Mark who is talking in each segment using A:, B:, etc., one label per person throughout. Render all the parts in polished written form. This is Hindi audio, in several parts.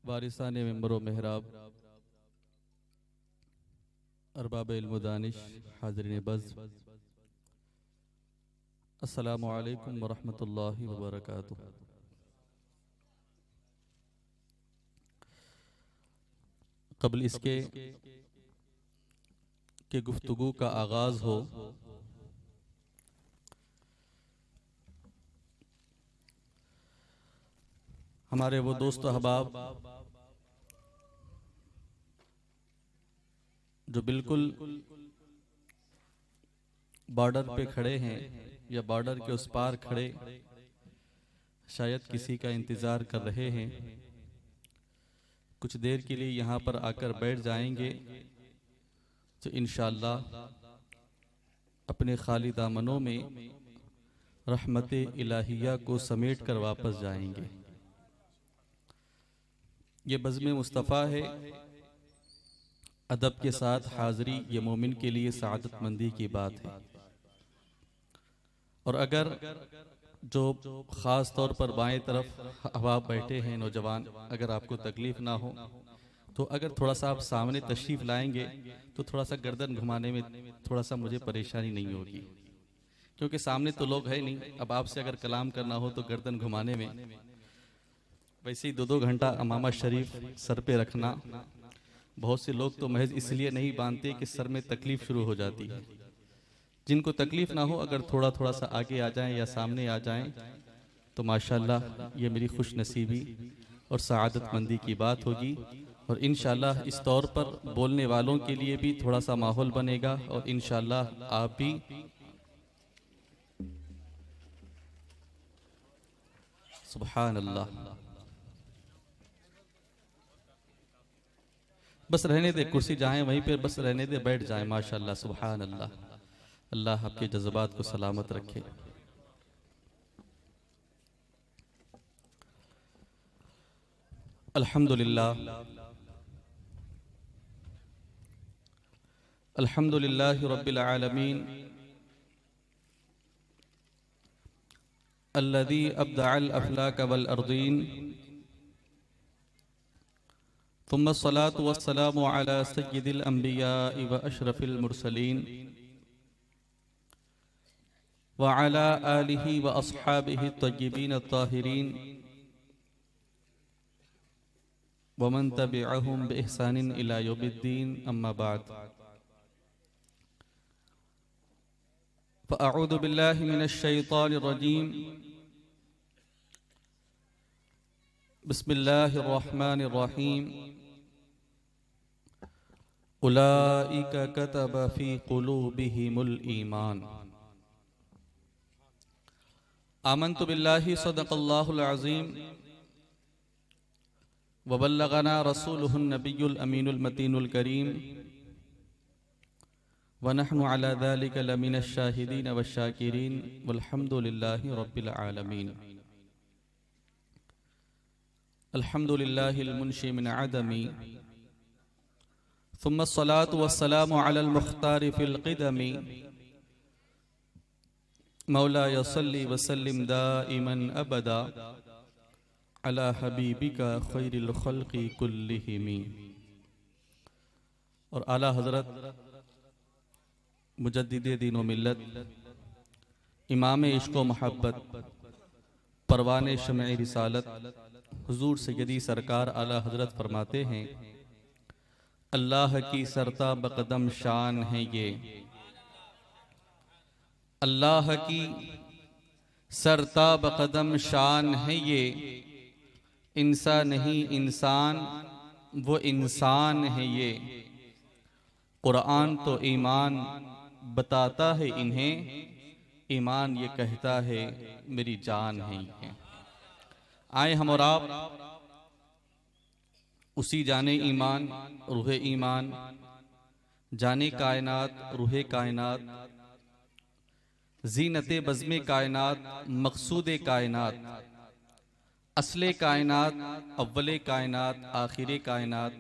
A: वारिसाने मेंबर व मेहराब, अरबाब इल्म दानिश, हाज़रीन बज़, अस्सलामु अलैकुम व रहमतुल्लाहि व बरकातुहू। क़ब्ल इसके कि गुफ्तगू का आगाज़ हो, हमारे वो दोस्त अहबाब जो बिल्कुल बॉर्डर पे खड़े हैं या बॉर्डर के उस पार खड़े शायद किसी का इंतज़ार कर रहे हैं, कुछ देर के लिए यहाँ पर आकर बैठ जाएंगे तो इंशाअल्लाह अपने खाली दामनों में रहमत इलाहिया को समेट कर वापस जाएंगे। ये बज़्म मुस्तफ़ा है, अदब के साथ हाज़री ये मोमिन के लिए सआदतमंदी की बात है। और अगर जो ख़ास तौर पर बाएं तरफ अहबाब बैठे हैं नौजवान, अगर आपको तकलीफ़ ना हो तो अगर थोड़ा सा आप सामने तशरीफ़ लाएंगे तो थोड़ा सा गर्दन घुमाने में थोड़ा सा मुझे परेशानी नहीं होगी, क्योंकि सामने तो लोग है नहीं। अब आपसे अगर कलाम करना हो तो गर्दन घुमाने में, वैसे ही 2-2 घंटा अमामा शरीफ सर पे रखना, बहुत से लोग तो महज इसलिए नहीं बांधते कि सर में तकलीफ़ शुरू हो जाती है। जिनको तकलीफ़ ना हो अगर थोड़ा थोड़ा सा आगे आ जाएं या सामने आ जाएं तो माशाअल्लाह ये मेरी खुश नसीबी और सआदतमंदी की बात होगी। और इंशाअल्लाह इस तौर पर बोलने वालों के लिए भी थोड़ा सा माहौल बनेगा और इंशाअल्लाह आप भी सुभान अल्लाह, बस रहने दे, कुर्सी जहाँ है वहीं पे बस रहने दे, बैठ जाए। माशाअल्लाह, सुभान अल्लाह, अल्लाह आपके जज्बात को सलामत रखे। अल्हम्दुलिल्लाह, अल्हम्दुलिल्लाहि रब्बिल आलमीन, अल्लज़ी अब्दअल अफ़लाक वल अर्दीन, सुम्मा अस्सलातु वस्सलामु अला सय्यिदिल अंबियाइ व अशरफिल मुरसलीन व अला आलिहि व अस्हाबिहि तय्यिबीन अत्ताहिरीन व मन तबिअहुम बि इहसानिन इला यौमिद्दीन, अम्मा बाद। फ़अऊज़ु बिल्लाहि मिनश शैतानिर रजीम, बिस्मिल्लाहिर रहमानिर रहीम। उलाइका कतब फी कुलूबिहिमुल ईमान। आमन्तु बिल्लाहि सदक़ल्लाहुल अज़ीम व बल्लगना रसूलुहुन नबियुल अमीनुल मतीनुल करीम व नहनु अला ज़ालिका लमिनश शाहिदीन वश्शाकिरीन वल्हम्दुलिल्लाहि रब्बिल आलमीन। अल्हम्दुलिल्लाहिल मुन्शी मिन अदमी, सुम्मा अस्सलातु वस्सलामु अलल मुख्तारि फिल क़िदमी, मौलाया सल्लि वसल्लिम दाइमन अबदा अला हबीबिका खैरिल खल्क़ि कुल्लिहिमी। और आला हज़रत मुजद्दिदे दीन व मिल्लत, इमाम इश्क़ व मोहब्बत, परवाने शम्अ रिसालत, हुज़ूर सय्यदी सरकार आला हज़रत फरमाते हैं, अल्लाह की सरता बक़दम शान है ये, अल्लाह की सरता बक़दम शान है ये, इंसान नहीं इंसान वो इंसान है ये, कुरान तो ईमान बताता है इन्हें, ईमान ये कहता है मेरी जान है ये। आए हम और आप उसी जाने ईमान रूहे ईमान, जाने कायनात रूहे कायनात, ज़ीनते बज़्मे कायनात, मक़सूदे कायनात, असले कायनात, अव्वले कायनात, आखिरे कायनात,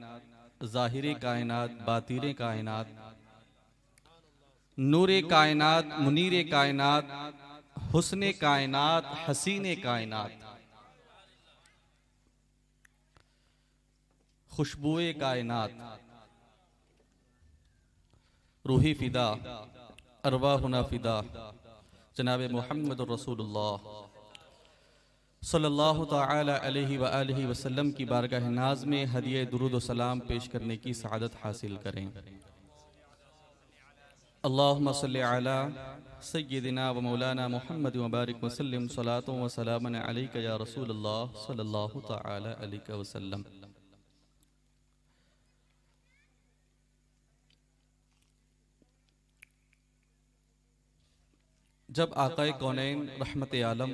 A: ज़ाहिरे कायनात, बातिने कायनात, नूरे कायनात, मुनीरे कायनात, हुस्ने कायनात, हसीने कायनात, खुशबुए कायनात, रूही फिदा, अरवाहुना फिदा, जनाब मोहम्मद रसूलुल्लाह सल्लल्लाहु तआला अलैहि व आलिहि वसल्लम की बारगाह नाज में हदिये दुरूद व सलाम पेश करने की सआदत हासिल करें। अल्लाहुम्मा सल्लि अला सय्यिदिना व मौलाना मुहम्मद व बारिक वसल्लिम सलातु व सलामन अलैका या रसूलल्लाह सल्लल्लाहु तआला अलैहि वसल्लम। जब आक़ाए कौनैन रहमत आलम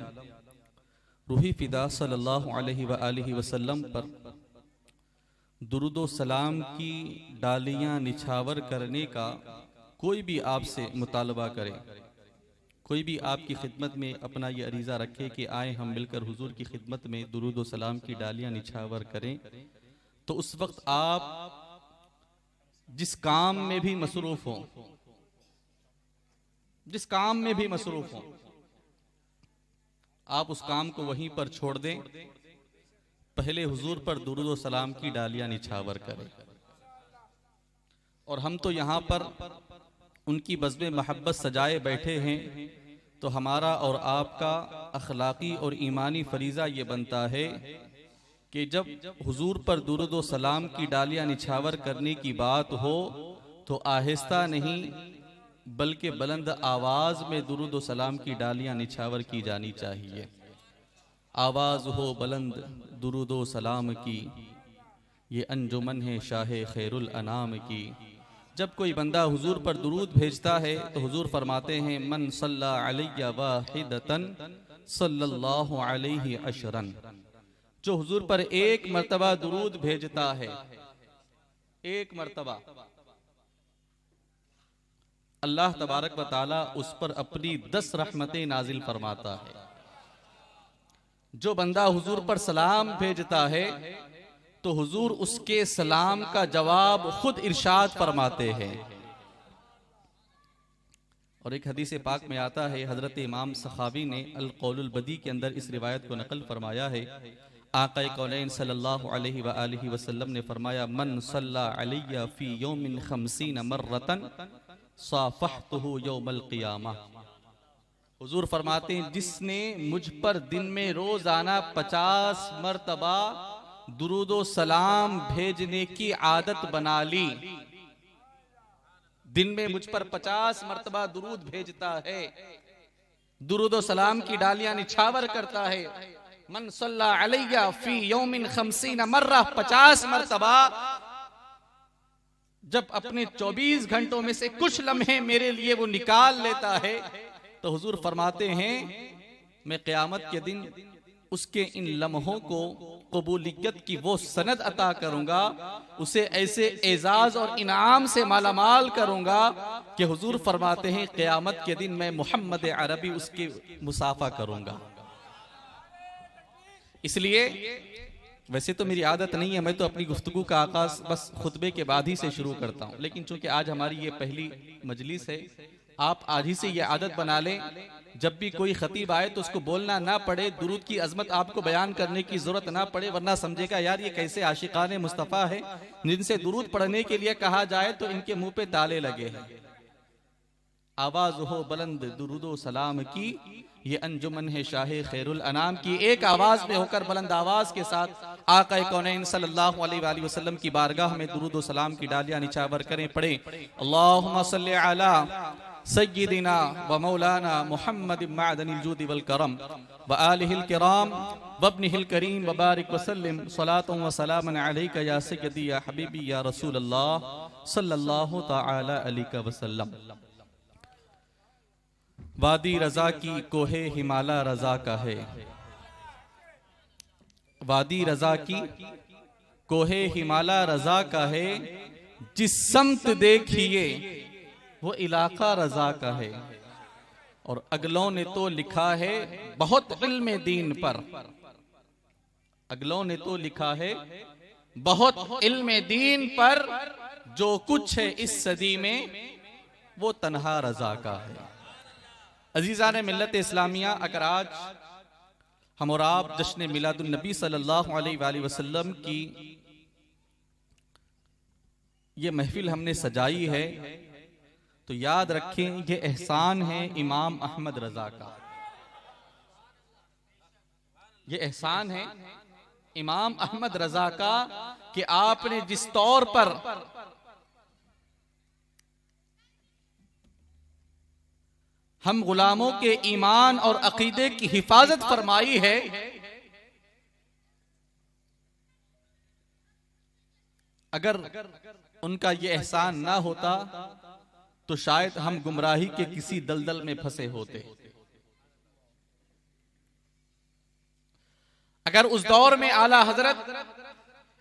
A: रूही फिदा सल्लल्लाहु अलैहि व आलिहि वसल्लम पर दुरूदो सलाम की डालियां निछावर करने का कोई भी आपसे मुतालबा करे, कोई भी आपकी खिदमत में अपना ये अरीज़ा रखे कि आए हम मिलकर हुजूर की खिदमत में दुरूदो सलाम की डालियां निछावर करें, तो उस वक्त आप जिस काम में भी मसरूफ हों, जिस काम में भी मसरूफ हों, आप उस काम को वहीं पर छोड़ दें, पहले हुजूर पर दुरूद व सलाम की डालियां निछावर करें। और हम तो यहाँ पर उनकी बज़्म महब्बत सजाए बैठे हैं, तो हमारा और आपका अखलाकी और ईमानी फरीज़ा ये बनता है कि जब हुजूर पर दुरूद व सलाम की डालियां निछावर करने की बात हो तो आहिस्ता नहीं बल्कि बुलंद आवाज में दुरूद व सलाम की डालियां निछावर की जानी चाहिए। आवाज हो बुलंद दुरूद व सलाम की, ये अंजुमन है शाहे खैरुल अनाम की। जब कोई बंदा हुजूर पर दुरूद भेजता है तो हुजूर फरमाते हैं मन सल्ला अलैया वाहिदतन सल्लल्लाहु अलैहि अशरन। जो हुजूर पर एक मर्तबा दुरूद भेजता है, एक मर्तबा, अल्लाह तबारक व ताला उस पर अपनी 10 रहमतें नाजिल फरमाता है। जो बंदा हुजूर पर सलाम भेजता है तो हुजूर उसके सलाम का जवाब खुद इरशाद फरमाते हैं। और एक हदीस पाक में आता है, हजरत इमाम सखावी ने अल कौलुल बदी के अंदर इस रिवायत को नकल फरमाया है। आक़ाए कौनैन सल्लल्लाहु अलैहि व आलिहि वसल्लम ने फरमाया मन सल्ला अलैया फी यौमिन 50 मर्रतन साफ़हतुहु यौमल क़ियामा। हुजूर फरमाते हैं जिसने मुझ पर दिन में रोजाना 50 मर्तबा दुरूदो सलाम भेजने की आदत बना ली, दिन में मुझ पर 50 मर्तबा दुरूद भेजता है, दुरूदो सलाम की डालियां निछावर करता है। मन सल्ला अलैया फी यौमिन 50 मर्रा, 50 मर्तबा। जब अपने 24 घंटों में से कुछ लम्हे मेरे लिए वो निकाल लेता है तो हुजूर फरमाते हैं मैं क़यामत के दिन उसके इन लम्हों को कबूलियत की वो सनद अता करूंगा, उसे ऐसे एजाज और इनाम से मालामाल करूंगा कि हुजूर फरमाते हैं क़यामत के दिन मैं मोहम्मद अरबी उसकी मुसाफा करूंगा। इसलिए वैसे तो मेरी आदत नहीं है, मैं तो अपनी गुफ्तगू का आगाज बस खुतबे के बाद ही से शुरू करता हूँ, लेकिन चूंकि आज हमारी ये पहली मजलिस है, आप आज ही से ये आदत बना लें, जब भी कोई खतीब आए तो उसको बोलना ना पड़े, दुरूद की अजमत आपको बयान करने की जरूरत ना पड़े, वरना समझेगा यार ये कैसे आशिकाने मुस्तफ़ा है, जिनसे दुरूद पढ़ने के लिए कहा जाए तो इनके मुंह पे ताले लगे हैं। आवाज हो बुलंद दुरूदो सलाम की, ये अंजुमन है शाहे खैरुल अनाम की। एक आवाज में होकर बुलंद आवाज के साथ आक़ाए कौनैन सल्लल्लाहु अलैहि वसल्लम की बारगाह में दुरूद व सलाम की डालियां निछावर करें। पढ़े अल्लाहुम्मा सल्लि अला सय्यिदिना व मौलाना मुहम्मद मअदनिल जूद वल करम व आलिहिल किराम व इब्निहिल करीम व बारिक वसल्लिम सलातु व सलामन अलैका या सय्यदी या हबीबी या रसूल अल्लाह सल्लल्लाहु तआला अलैहि वसल्लम। वादी रजा की कोहे हिमाला रजा का है, वादी रजा की कोहे हिमाला रजा का है, जिस समत देखिए वो इलाका रजा का है। और अगलों ने तो लिखा है बहुत इल्म दीन पर, अगलों ने तो लिखा है बहुत इल्म दीन पर, जो कुछ है इस सदी में वो तन्हा रजा का है। अजीज़ान मिल्लत इस्लामिया, अगर आज हम और आप जश्न मिलादुन नबी सल्लल्लाहु अलैहि वसल्लम की ये महफिल हमने सजाई है तो याद रखें ये एहसान है इमाम अहमद रजा का। ये एहसान है इमाम अहमद रजा का कि आपने जिस तौर पर हम गुलामों के ईमान और अकीदे की हिफाजत फरमाई है, अगर उनका ये एहसान ना होता तो शायद हम गुमराही के किसी दलदल में फंसे होते। अगर उस दौर में आला हजरत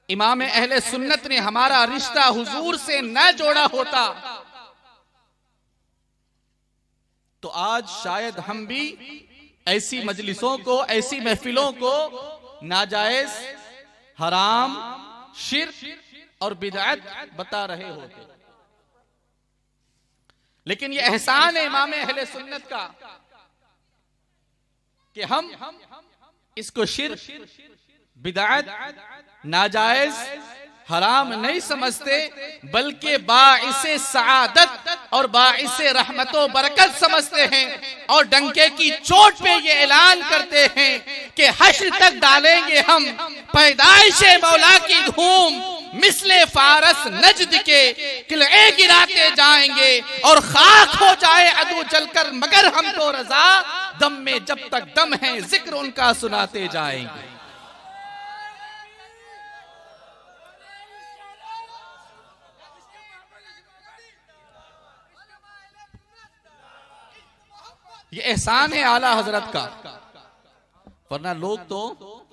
A: इमाम अहले सुन्नत ने हमारा रिश्ता हुजूर से न जोड़ा होता तो आज शायद हम भी ऐसी मजलिसों को, ऐसी महफिलों को नाजायज, हराम, शिर्क और बिदअत बता रहे होते। लेकिन यह एहसान है इमाम अहले सुन्नत का कि हम इसको शिर्क, बिदअत, नाजायज, हराम नहीं समझते, बल्कि बाइसे सआदत और बाइसे रहमतो बरकत समझते हैं और डंके की चोट पे ये ऐलान करते हैं कि हश्र तक डालेंगे हम पैदाइशे मौला की धूम, मिसले फारस नजद के किले गिराते जाएंगे और खाक हो जाए अदू जलकर मगर हम तो रजा, दम में जब तक दम है जिक्र उनका सुनाते जाएंगे। ये एहसान है आला हजरत का, वरना लोग तो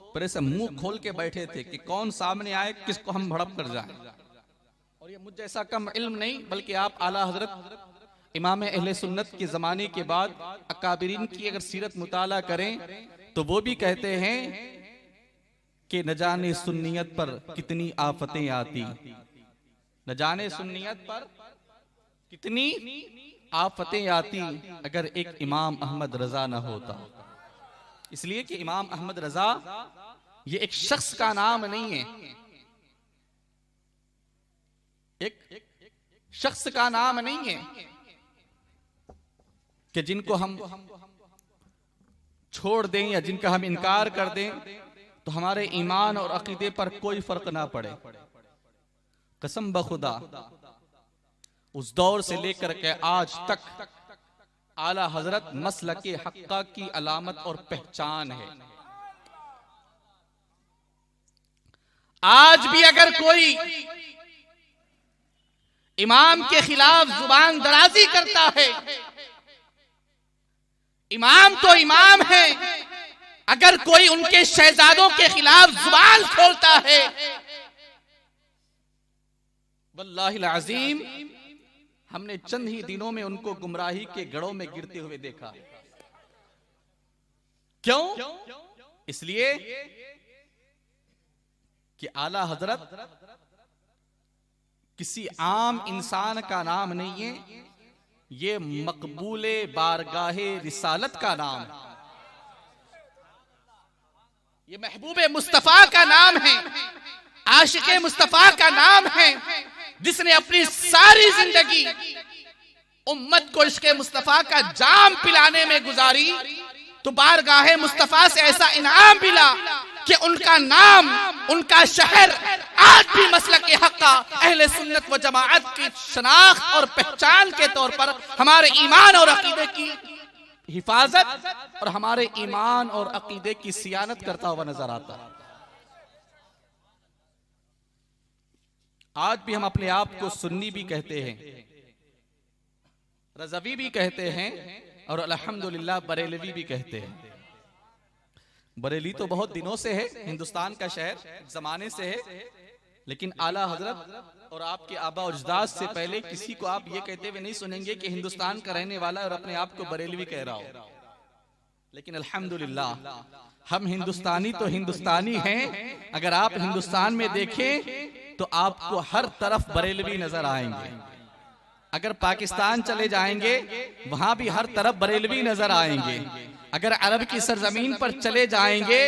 A: पहले से मुंह खोल के बैठे थे कि कौन सामने आए किसको हम भड़प कर जाएं। और ये मुझ जैसा कम इल्म नहीं, बल्कि आप आला हजरत इमाम अहले सुन्नत के जमाने के बाद अकाबिरीन की अगर सीरत मुताला करें तो वो भी कहते हैं कि न जाने सुन्नियत पर कितनी आफतें आती, न जाने सुन्नियत पर कितनी आफतें आती अगर एक इमाम अहमद रजा न होता। इसलिए कि इमाम अहमद रजा ये एक शख्स का नाम नहीं है, एक शख्स का नाम नहीं है कि जिनको हम छोड़ दें या जिनका हम इनकार कर दें तो हमारे ईमान और अकीदे पर कोई फर्क ना पड़े। कसम बखुदा उस दौर से लेकर के आज तक आला हजरत मसलके हक्का की अलामत और पहचान है। आज भी अगर कोई इमाम के खिलाफ जुबान दराजी करता है, इमाम तो इमाम है, अगर कोई उनके शहजादों के खिलाफ जुबान खोलता है, वल्लाहिल अज़ीम हमने चंद ही दिनों में उनको गुमराही के गढ़ों में गिरते हुए देखा। क्यों? इसलिए कि आला हजरत किसी आम इंसान का नाम नहीं है, ये मकबूले बारगाहे रिसालत का नाम है, ये महबूबे मुस्तफा का नाम है, आशिके मुस्तफा का नाम है, जिसने अपनी सारी जिंदगी उम्मत को इश्क़े मुस्तफा का जाम पिलाने में गुजारी। तो बारगाहे मुस्तफा से ऐसा इनाम मिला कि उनका नाम, उनका शहर आज भी मसलक हक्का अहले सुन्नत व जमाअत की शनाख्त और पहचान के तौर पर हमारे ईमान और अकीदे की हिफाजत और हमारे ईमान और अकीदे की सियानत करता हुआ नजर आता है। आज भी हम अपने आप को सुन्नी भी कहते हैं, रज़वी भी कहते हैं और अल्हम्दुलिल्लाह बरेलवी भी कहते हैं। बरेली तो बहुत दिनों से है, हिंदुस्तान का शहर, जमाने से है, लेकिन आला हजरत और आपके आबा और अजदाद से पहले किसी को आप ये कहते हुए नहीं सुनेंगे कि हिंदुस्तान का रहने वाला और अपने आप को बरेलवी कह रहा हो। लेकिन अल्हम्दुलिल्लाह हम हिंदुस्तानी तो हिंदुस्तानी हैं। अगर आप हिंदुस्तान में देखें तो आपको हर तरफ बरेलवी नजर आएंगे। अगर पाकिस्तान चले जाएंगे वहां भी हर तरफ बरेलवी नजर आएंगे। अगर अरब की सरजमीन पर चले जाएंगे,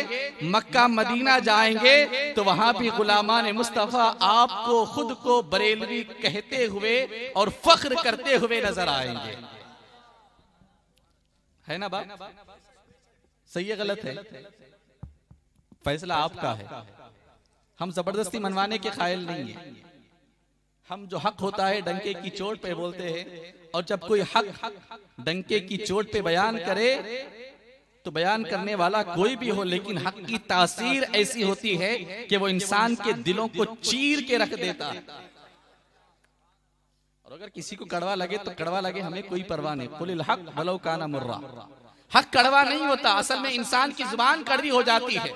A: मक्का मदीना जाएंगे, तो वहां भी गुलामान मुस्तफा आपको खुद को बरेलवी कहते हुए और फख्र करते हुए नजर आएंगे। है ना बात? सही है गलत है? फैसला आपका है। हम जबरदस्ती मनवाने के कायल नहीं है। हम जो हक होता है डंके की चोट पे बोलते हैं, और जब कोई हक डंके की चोट पे बयान करे तो बयान करने वाला कोई भी हो, लेकिन हक की तासीर ऐसी होती है कि वो इंसान के दिलों को चीर के रख देता है। और अगर किसी को कड़वा लगे तो कड़वा लगे, हमें कोई परवाह नहीं। कुलिल हक वलो काना मुर्रा। हक कड़वा नहीं होता, असल में इंसान की जुबान कड़वी हो जाती है।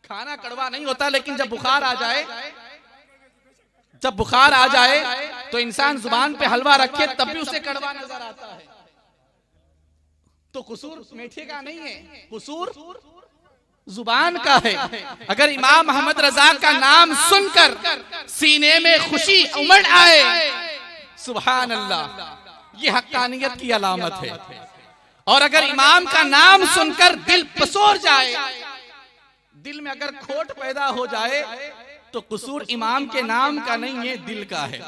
A: खाना कड़वा नहीं होता, लेकिन जब बुखार आ जाए तो इंसान जुबान पे हलवा रखे तब भी उसे कड़वा नजर आता है। तो कसूर मीठे का नहीं है, कसूर जुबान का है। अगर इमाम मोहम्मद रजा का नाम सुनकर सीने में खुशी उमड़ आए, सुभान अल्लाह, ये हक्कानियत की अलामत है। और अगर इमाम का नाम सुनकर दिल पसोर जाए, दिल में अगर खोट पैदा हो जाए, तो कसूर इमाम के नाम का नहीं है, दिल का है।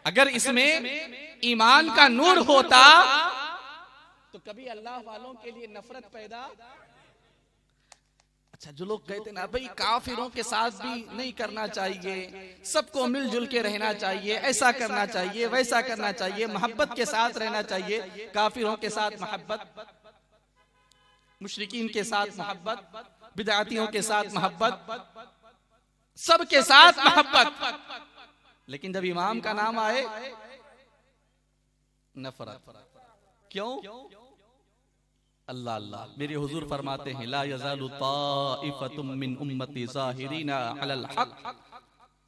A: अगर इसमें ईमान का नूर होता तो कभी अल्लाह वालों के लिए नफरत पैदा। अच्छा, जो लोग कहते ना भाई काफिरों के साथ भी नहीं करना चाहिए, सबको मिलजुल के रहना चाहिए, ऐसा करना चाहिए, वैसा करना चाहिए, मोहब्बत के साथ रहना चाहिए, काफिरों के साथ मोहब्बत, मुशरिकीन के साथ मोहब्बत, बिदअतियों के साथ मोहब्बत, सबके साथ मोहब्बत, लेकिन जब इमाम का नाम आए नफरत। क्यों? अल्लाह अल्लाह, मेरे हुजूर फरमाते हैं ला यज़ालु ताइफतुम मिन उम्मती ज़ाहिरीना अलल हक़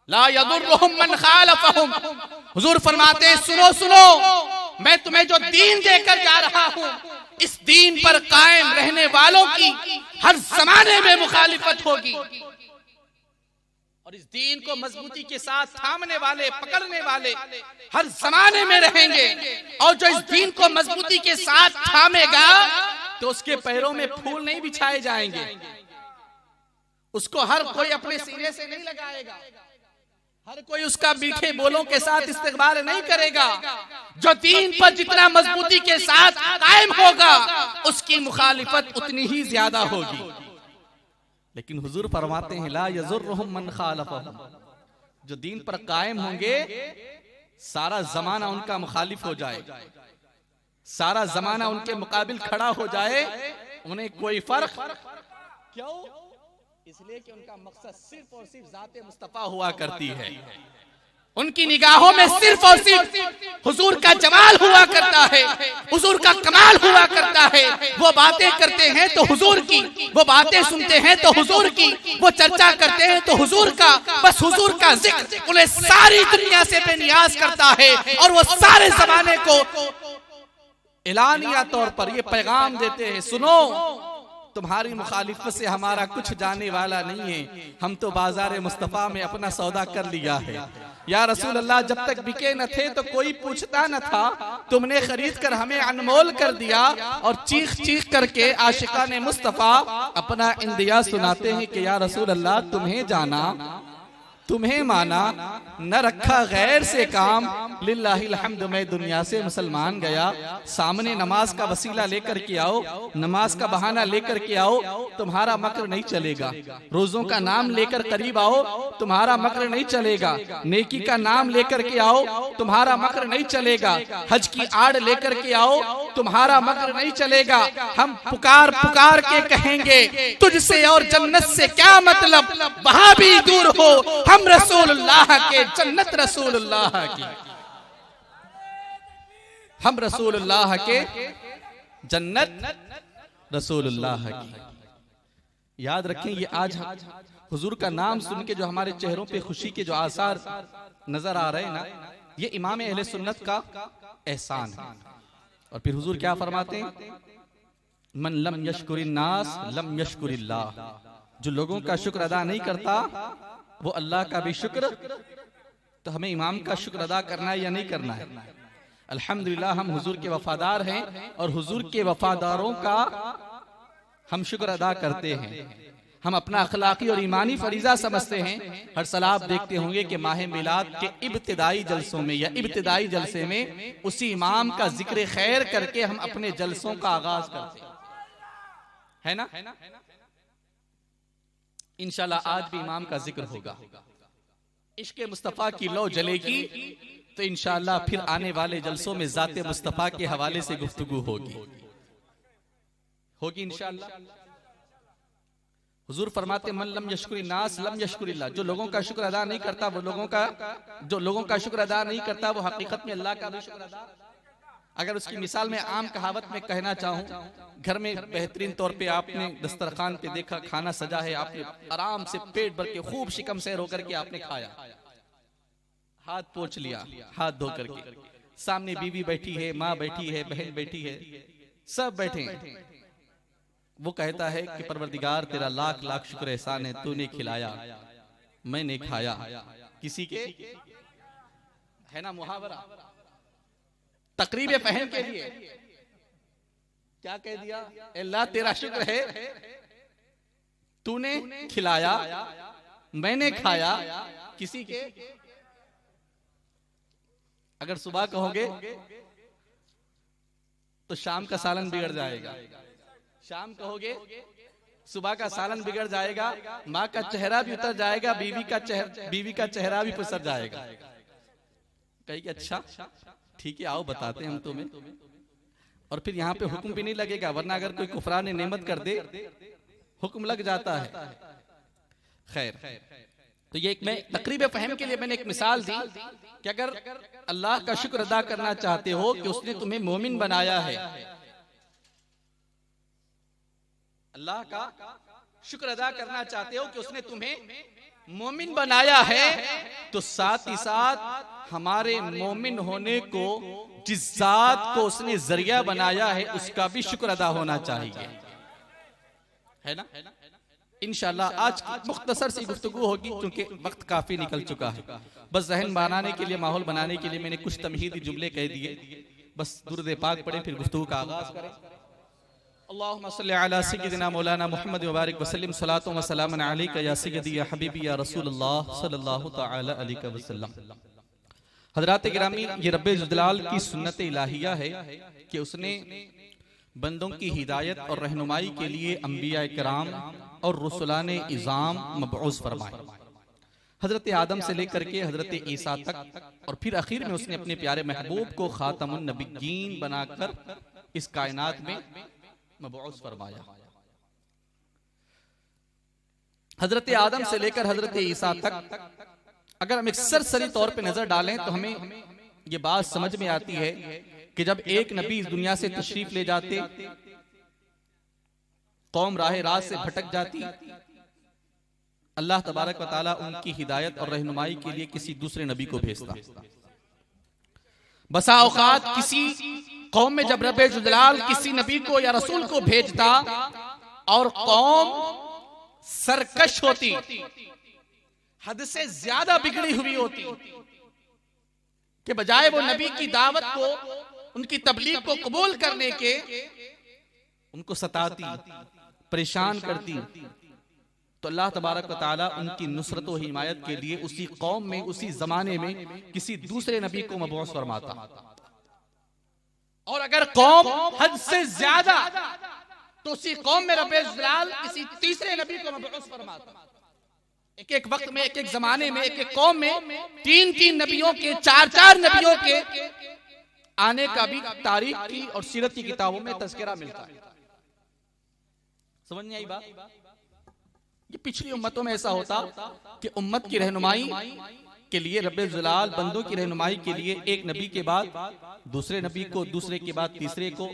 A: ला यदुर्रुहुम मन खालफहुम। हुजूर फरमाते हैं सुनो सुनो, मैं तुम्हें जो दीन देकर जा रहा हूं, इस दीन पर कायम रहने वालों की हर जमाने में मुखालिफत होगी, और इस दीन को मजबूती के साथ थामने वाले, पकड़ने वाले हर जमाने में रहेंगे। और जो इस दीन को मजबूती के साथ थामेगा तो उसके पैरों में फूल नहीं बिछाए जाएंगे, उसको हर कोई अपने सीने से नहीं लगाएगा, हर कोई उसका मीठे बोलों के साथ इस्तकबाल नहीं करेगा। जो दीन पर जितना मजबूती के साथ कायम होगा, उसकी मुखालिफत उतनी ही ज्यादा होगी। लेकिन हुजूर फरमाते हैं ला यज़ुर्रुहुम मन खालफहुम, जो दीन पर कायम होंगे, सारा जमाना उनका मुखालिफ हो जाए, सारा जमाना उनके मुकाबिल खड़ा हो जाए, उन्हें कोई फर्क क्यों? इसलिए कि उनका मकसद सिर्फ और सिर्फ ज़ाते मुस्तफा हुआ करती है। उनकी निगाहों में सिर्फ और सिर्फ हुजूर का जमाल हुआ करता है, हुजूर का कमाल हुआ करता है। वो बातें करते हैं तो हुजूर की, वो बातें सुनते हैं तो हुजूर की, वो चर्चा करते हैं तो हुजूर का, बस हुजूर का जिक्र उन्हें सारी दुनिया से बेनियाज करता है। और वो सारे जमाने को एलानिया तौर पर ये पैगाम देते हैं, सुनो तुम्हारी मुखालिफत से हमारा कुछ जाने वाला नहीं है, हम तो बाजार मुस्तफा में अपना सौदा कर लिया है। या रसूल अल्लाह, जब तक बिके न थे तो कोई पूछता न था, तुमने खरीद कर हमें अनमोल कर दिया। और चीख चीख करके आशिकाने मुस्तफा अपना इंदिया सुनाते हैं कि या रसूल अल्लाह, तुम्हें जाना, तुम्हें माना, न रखा गैर से काम, लिल्लाहिल हम्द, मैं दुनिया से मुसलमान गया। सामने नमाज का वसीला लेकर के आओ, नमाज का बहाना लेकर के आओ, तुम्हारा मकर नहीं चलेगा। रोजों का नाम लेकर करीब आओ, तुम्हारा मकर नहीं चलेगा। नेकी का नाम लेकर के आओ, तुम्हारा मकर नहीं चलेगा। हज की आड़ लेकर के आओ, तुम्हारा मकर नहीं चलेगा। हम पुकार पुकार के कहेंगे तुझसे और जन्नत से क्या मतलब, वहां भी दूर हो, हम रसूलुल्लाह के, जन्नत रसूलुल्लाह की, हम रसूलुल्लाह के, जन्नत रसूलुल्लाह की। याद रखें, ये आज हुजूर का नाम सुन के जो हमारे चेहरों पे खुशी के जो आसार नजर आ रहे हैं ना, ये इमाम अहले सुन्नत का एहसान है। और फिर हुजूर क्या फरमाते हैं, मन लम यशकुरिन नास लम यशकुरिल्लाह, जो लोगों का शुक्र अदा नहीं करता वो अल्लाह का भी शुक्र। तो हमें इमाम का शुक्र अदा करना है या नहीं करना है? अल्हम्दुलिल्लाह हम हुजूर के वफादार हैं और हुजूर के वफादारों का हम शुक्र अदा करते हैं। हम अपना अखलाकी और ईमानी फरीजा समझते हैं। हर साल आप देखते होंगे कि माह मिलाद के इब्तिदाई जलसों में या इब्तिदाई जलसे में उसी इमाम का जिक्र खैर करके हम अपने जलसों का आगाज करते हैं, है ना। इंशाल्लाह आज भी इमाम का जिक्र होगा, इश्क़ मुस्तफ़ा की लौ जलेगी तो इंशाल्लाह फिर आने वाले जलसों में ज़ाते मुस्तफ़ा के हवाले से गुफ्तगू होगी इंशाल्लाह। हुजूर फरमाते मन लम यशकुरि नास लम यशकुरिल्लाह, जो लोगों का शुक्र अदा नहीं करता वो लोगों का शुक्र अदा नहीं करता वो हकीकत में अल्लाह का भी शुक्र अदा। अगर उसकी मिसाल में आम कहावत में कहना चाहूं, घर में बेहतरीन तौर पे आपने दस्तरखान पे देखा, खाना सजा है, आपने आराम से पेट भर के खूब शिकम सैर होकर के आपने खाया, हाथ पोंछ लिया, हाथ धो करके, सामने बीवी बैठी है, माँ बैठी है, बहन बैठी है, सब बैठे हैं। वो कहता है कि परवरदिगार तेरा लाख लाख शुक्र एहसान है, तूने खिलाया मैंने खाया। किसी के है ना मुहावरा, तकरीब फहम के लिए क्या कह दिया, अल्लाह तेरा शुक्र है तूने खिलाया मैंने खाया। किसी के अगर सुबह कहोगे तो शाम का सालन बिगड़ जाएगा, शाम कहोगे सुबह का सालन बिगड़ जाएगा, माँ का चेहरा भी उतर जाएगा, बीवी का चेहरा भी पसर जाएगा। कहेगी अच्छा ठीक है आओ बताते हैं हम तुम्हें, और फिर यहाँ पे हुक्म भी नहीं लगेगा, वरना अगर कोई कुफरान नेमत कर दे हुक्म लग जाता है। खैर, तो ये एक मैं तकरीब फहम के लिए मैंने एक मिसाल दी कि अगर अल्लाह का शुक्र अदा करना चाहते हो कि उसने तुम्हें मोमिन बनाया है, अल्लाह का शुक्र अदा करना चाहते हो कि उसने तुम्हें मोमिन बनाया है, तो साथ ही साथ हमारे मोमिन होने को जिस जात को उसने जरिया बनाया है उसका भी शुक्र अदा होना चाहिए, है ना। इंशाल्लाह आज मुख्तसर सी गुफ्तगू होगी क्योंकि वक्त काफी निकल चुका है। बस जहन बनाने के लिए, माहौल बनाने के लिए मैंने कुछ तमहीदी जुमले कह दिए। बस दुरूद पाक पढ़े फिर गुफ्तगू का आगाज करें। अल्लाहुम्मा सल्ली अला सय्यिदिना मौलाना मुहम्मद व बारिक वसल्लम सलातो व सलामन अलैका या सय्यदी या हबीबी या रसूलुल्लाह सल्लल्लाहु तआला अलैहि वसल्लम। हज़रात गिरामी, ये रब्बे ज़ुल्जलाल की सुन्नत इलाहिया है कि उसने बंदों की हिदायत और रहनुमाई के लिए अंबिया किराम और रसूलाने इज़ाम मबऊस फरमाए। हजरत आदम से लेकर के हजरत ईसा तक, और फिर आखिर में उसने अपने प्यारे महबूब को खातमुन नबिय्यीन बनाकर इस कायनात में मबऊस फरमाया। हजरत आदम से लेकर हजरत ईसा तक अगर हम एक सरसरी तौर पे नजर डालें तो हमें ये बात समझ में आती है कि जब एक नबी इस दुनिया से तशरीफ ले जाते, कौम राह रात से भटक जाती, अल्लाह तबारक व तआला उनकी हिदायत और रहनुमाई के लिए किसी दूसरे नबी को भेजता। बसा औकात किसी कौम में जब रब्बे ज़ुल्जलाल किसी नबी को या रसूल को भेजता और कौम सरकश होती, हद से ज्यादा बिगड़ी हुई होती, कि बजाय वो नबी की दावत को, उनकी तबलीग को कबूल करने के उनको सताती, परेशान करती, तो अल्लाह तबारक व तआला उनकी नुसरत व हिमायत के लिए उसी कौम में, उसी जमाने में किसी दूसरे नबी को मबऊस फरमाता। और अगर कौम हद से ज्यादा, तो उसी कौम में रब्बे ज़ुल्जलाल किसी तीसरे नबी को मबऊस फरमाता। एक एक वक्त में, एक एक जमाने में, एक एक कौम में तीन तीन नबियों के, चार चार नबियों के आने का भी तारीख की और सीरत की किताबों में तज़किरा मिलता है। समझ नहीं आई बात? ये पिछली उम्मतों में ऐसा होता कि उम्मत की रहनुमाई के लिए रब्बे ज़ुल्जलाल बंदों की रहनुमाई के लिए एक नबी के बाद दूसरे नबी को, दूसरे के बाद तीसरे को,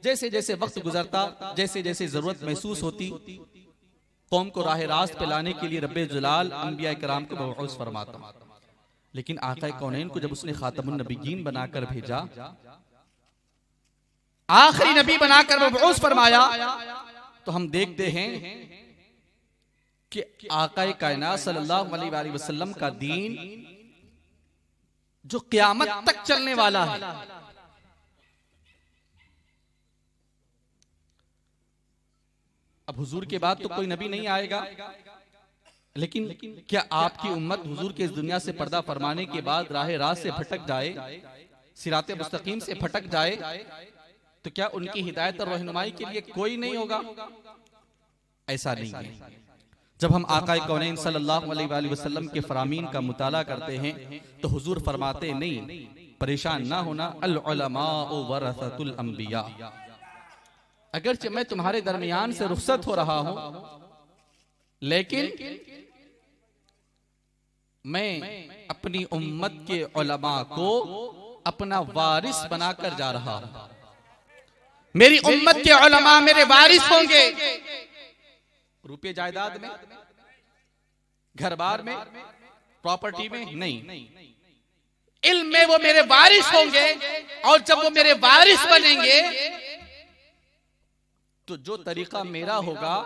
A: जैसे जैसे वक्त गुजरता, जैसे जैसे जरूरत महसूस होती, कौम को राह रास्त पे लाने के लिए रब्बे ज़ुल्जलाल अंबिया किराम को मबऊस फरमाता। लेकिन आका कौनैन को जब उसने खातमुन नबिय्यीन बनाकर भेजा, आखिरी नबी बनाकर मबऊस फरमाया, तो हम देखते हैं कि आका कायनात सल्लल्लाहु अलैहि वसल्लम का दीन जो क़यामत तक चलने वाला है, अब हुजूर के बाद तो कोई नबी नहीं आएगा, लेकिन क्या आपकी उम्मत हुजूर के इस दुनिया से पर्दा फरमाने के बाद राह रात से भटक जाए, सिराते मुस्तकीम से भटक जाए, तो क्या उनकी हिदायत और रहनुमाई के लिए कोई नहीं होगा? ऐसा नहीं है। जब हम आका कौनैन सल्लल्लाहु अलैहि वसल्लम के फरामीन का मुताला करते हैं तो हुजूर फरमाते नहीं, परेशान ना होना, अल उलमाउ वरसतुल अंबिया। अगरचे मैं तुम्हारे दरमियान से रुखसत हो रहा हूं, लेकिन मैं अपनी उम्मत के उलमा को अपना वारिस बनाकर जा रहा हूं। मेरी उम्मत के उलमा मेरे वारिस होंगे, रुपये जायदाद में, घर बार में, प्रॉपर्टी में नहीं, इल्म में वो मेरे वारिस होंगे। और जब वो मेरे वारिस बनेंगे तो जो तरीका मेरा होगा,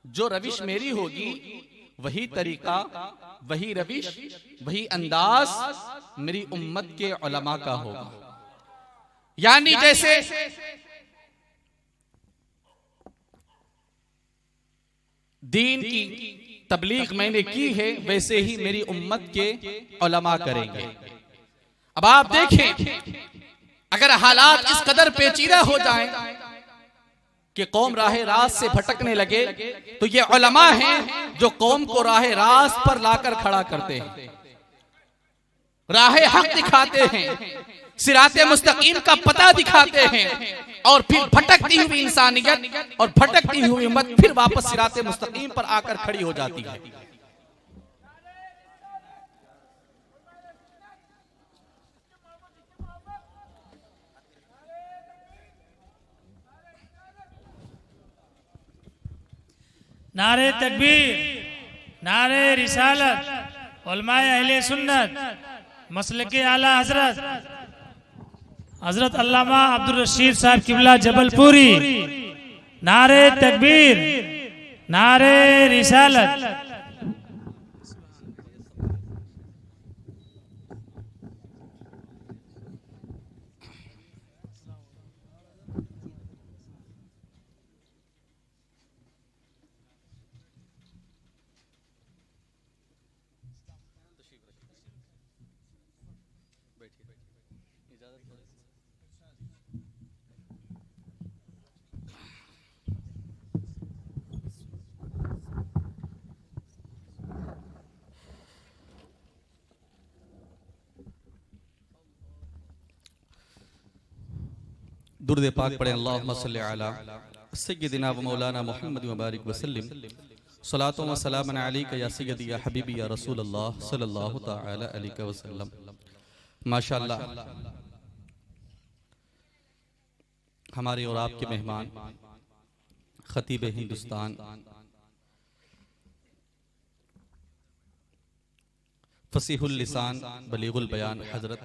A: जो रविश मेरी होगी, वही तरीका, वही रविश, वही अंदाज मेरी उम्मत के उलमा का होगा। यानी जैसे दीन की तबलीग मैंने की है, वैसे ही मेरी उम्मत के उलमा करेंगे। अब आप देखें, अगर हालात इस कदर पेचीदा हो जाएं कि कौम राह रास्त से भटकने लगे, तो ये उलमा हैं जो कौम को राह रास्त पर लाकर खड़ा करते हैं, राह हक दिखाते हैं, सिराते मुस्तकीम का पता दिखाते हैं, और फिर भटकती हुई इंसानियत और भटकती हुई उम्मत फिर वापस सिराते मुस्तकीम पर आकर खड़ी हो जाती है।
B: नारे तकबीर, नारे रिसालत, उलमाए अहले सुन्नत, मसलके आला हजरत हजरत अल्लामा अब्दुल रशीद साहब किबला जबलपुरी। नारे तकबीर, नारे रिसालत।
A: दुरूद पाक पढ़ें, अल्लाहुम्मा सल्ली अला सय्यदिना व मौलाना मुहम्मद व बारिक व सल्लिम, सलातो व सलामन अलैका या सय्यदी या हबीबी या रसूल अल्लाह सल्लल्लाहु तआला अलैहि वसल्लम। माशाअल्लाह, हमारे और आपके मेहमान खतीब हिंदुस्तान, फसीहुल लिसान बलीगुल बयान हजरत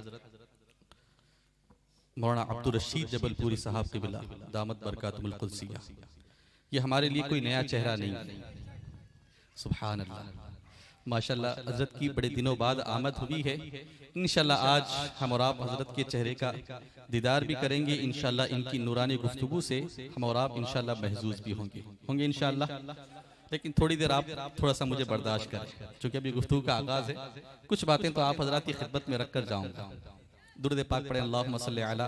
A: मौलाना अब्दुल रशीद जबलपुरी साहब क़िबला दामत बरकातुहुल कुद्सिया, ये हमारे लिए कोई नया चेहरा नहीं। सुभान अल्लाह, माशाअल्लाह, हजरत की बड़े दिनों बाद आमद हुई है। इंशाअल्लाह आज हम और आप हजरत के चेहरे का दीदार भी करेंगे। इंशाअल्लाह इनकी नूरानी गुफ्तगू से हम और आप इंशाअल्लाह महजूज भी होंगे इंशाअल्लाह। लेकिन थोड़ी देर आप थोड़ा सा मुझे बर्दाश्त करें, क्योंकि अभी गुफ्तगू का आगाज है। कुछ बातें तो आप हजरत की खिदमत में रख कर जाऊंगा। दुरूद पाक पढ़ें, अल्लाहुम्मा सल्ली अला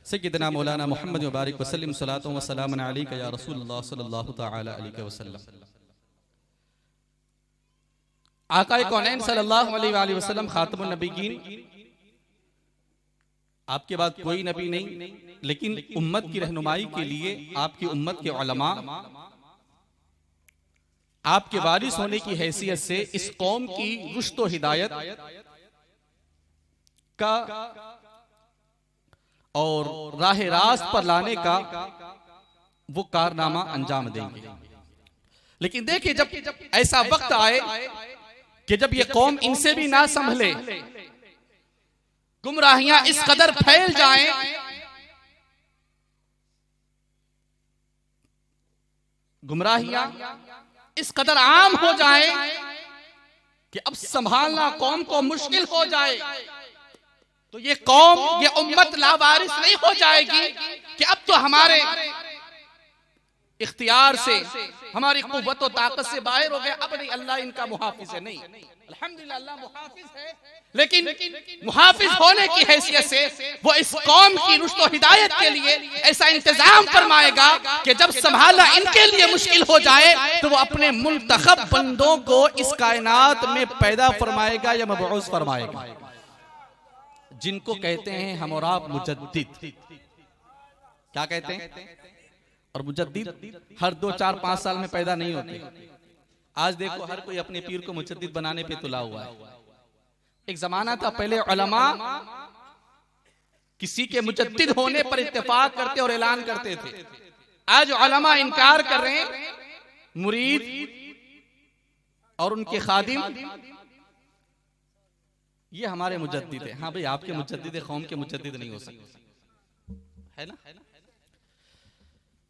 A: सय्यदिना मौलाना मुहम्मद व बारिक व सल्लिम, सलातो व सलामन अलैका या रसूलल्लाह सल्लल्लाहु तआला अलैहि वसल्लम। आका कौनैन सल्लल्लाहु अलैहि वसल्लम खातमुन नबीयीन, आपके बाद कोई नबी नहीं, लेकिन उम्मत की रहनुमाई के लिए आपकी उम्मत के उलमा आपके वारिस होने की हैसियत से इस कौम की रुश्त व हिदायत का और राह रास्त पर लाने का वो कारनामा अंजाम देंगे। लेकिन देखिए, जब ऐसा वक्त आए कि जब ये कौम इनसे भी ना संभले, गुमराहियां इस कदर फैल जाएं, गुमराहियां इस कदर आम हो जाएं कि अब संभालना कौम को मुश्किल हो जाए, तो ये कौम, ये उम्मत लावारिस नहीं हो जाएगी कि अब तो हमारे
C: इख्तियार से, हमारी कुव्वत और ताकत से बाहर हो गए। अब नहीं, अल्लाह इनका मुहाफिज है, नहीं, अल्हम्दुलिल्लाह अल्लाह मुहाफिज है, लेकिन मुहाफिज होने की हैसियत से वो इस कौम की रुश्द और हिदायत के लिए ऐसा इंतजाम फरमाएगा कि जब संभालना इनके लिए मुश्किल हो जाए तो वो अपने मुंतखब बंदों को इस कायनात में पैदा फरमाएगा या मबऊस फरमाएगा, जिनको कहते हैं हम और आप मुजद्दिद। क्या कहते हैं? और मुजद्दिद हर 2, 4, 5 साल में पैदा नहीं होते। आज देखो हर कोई अपने पीर को मुजद्दिद बनाने पे तुला हुआ है। एक जमाना था पहले उलमा किसी के मुजद्दिद होने पर इत्तेफाक करते और ऐलान करते थे। आज उलमा इनकार कर रहे हैं, मुरीद और उनके खादिम ये हमारे मुजद्दिद है। हाँ भाई, आपके मुजद्दिद कौम के मुजद्दिद नहीं हो सकते, है ना?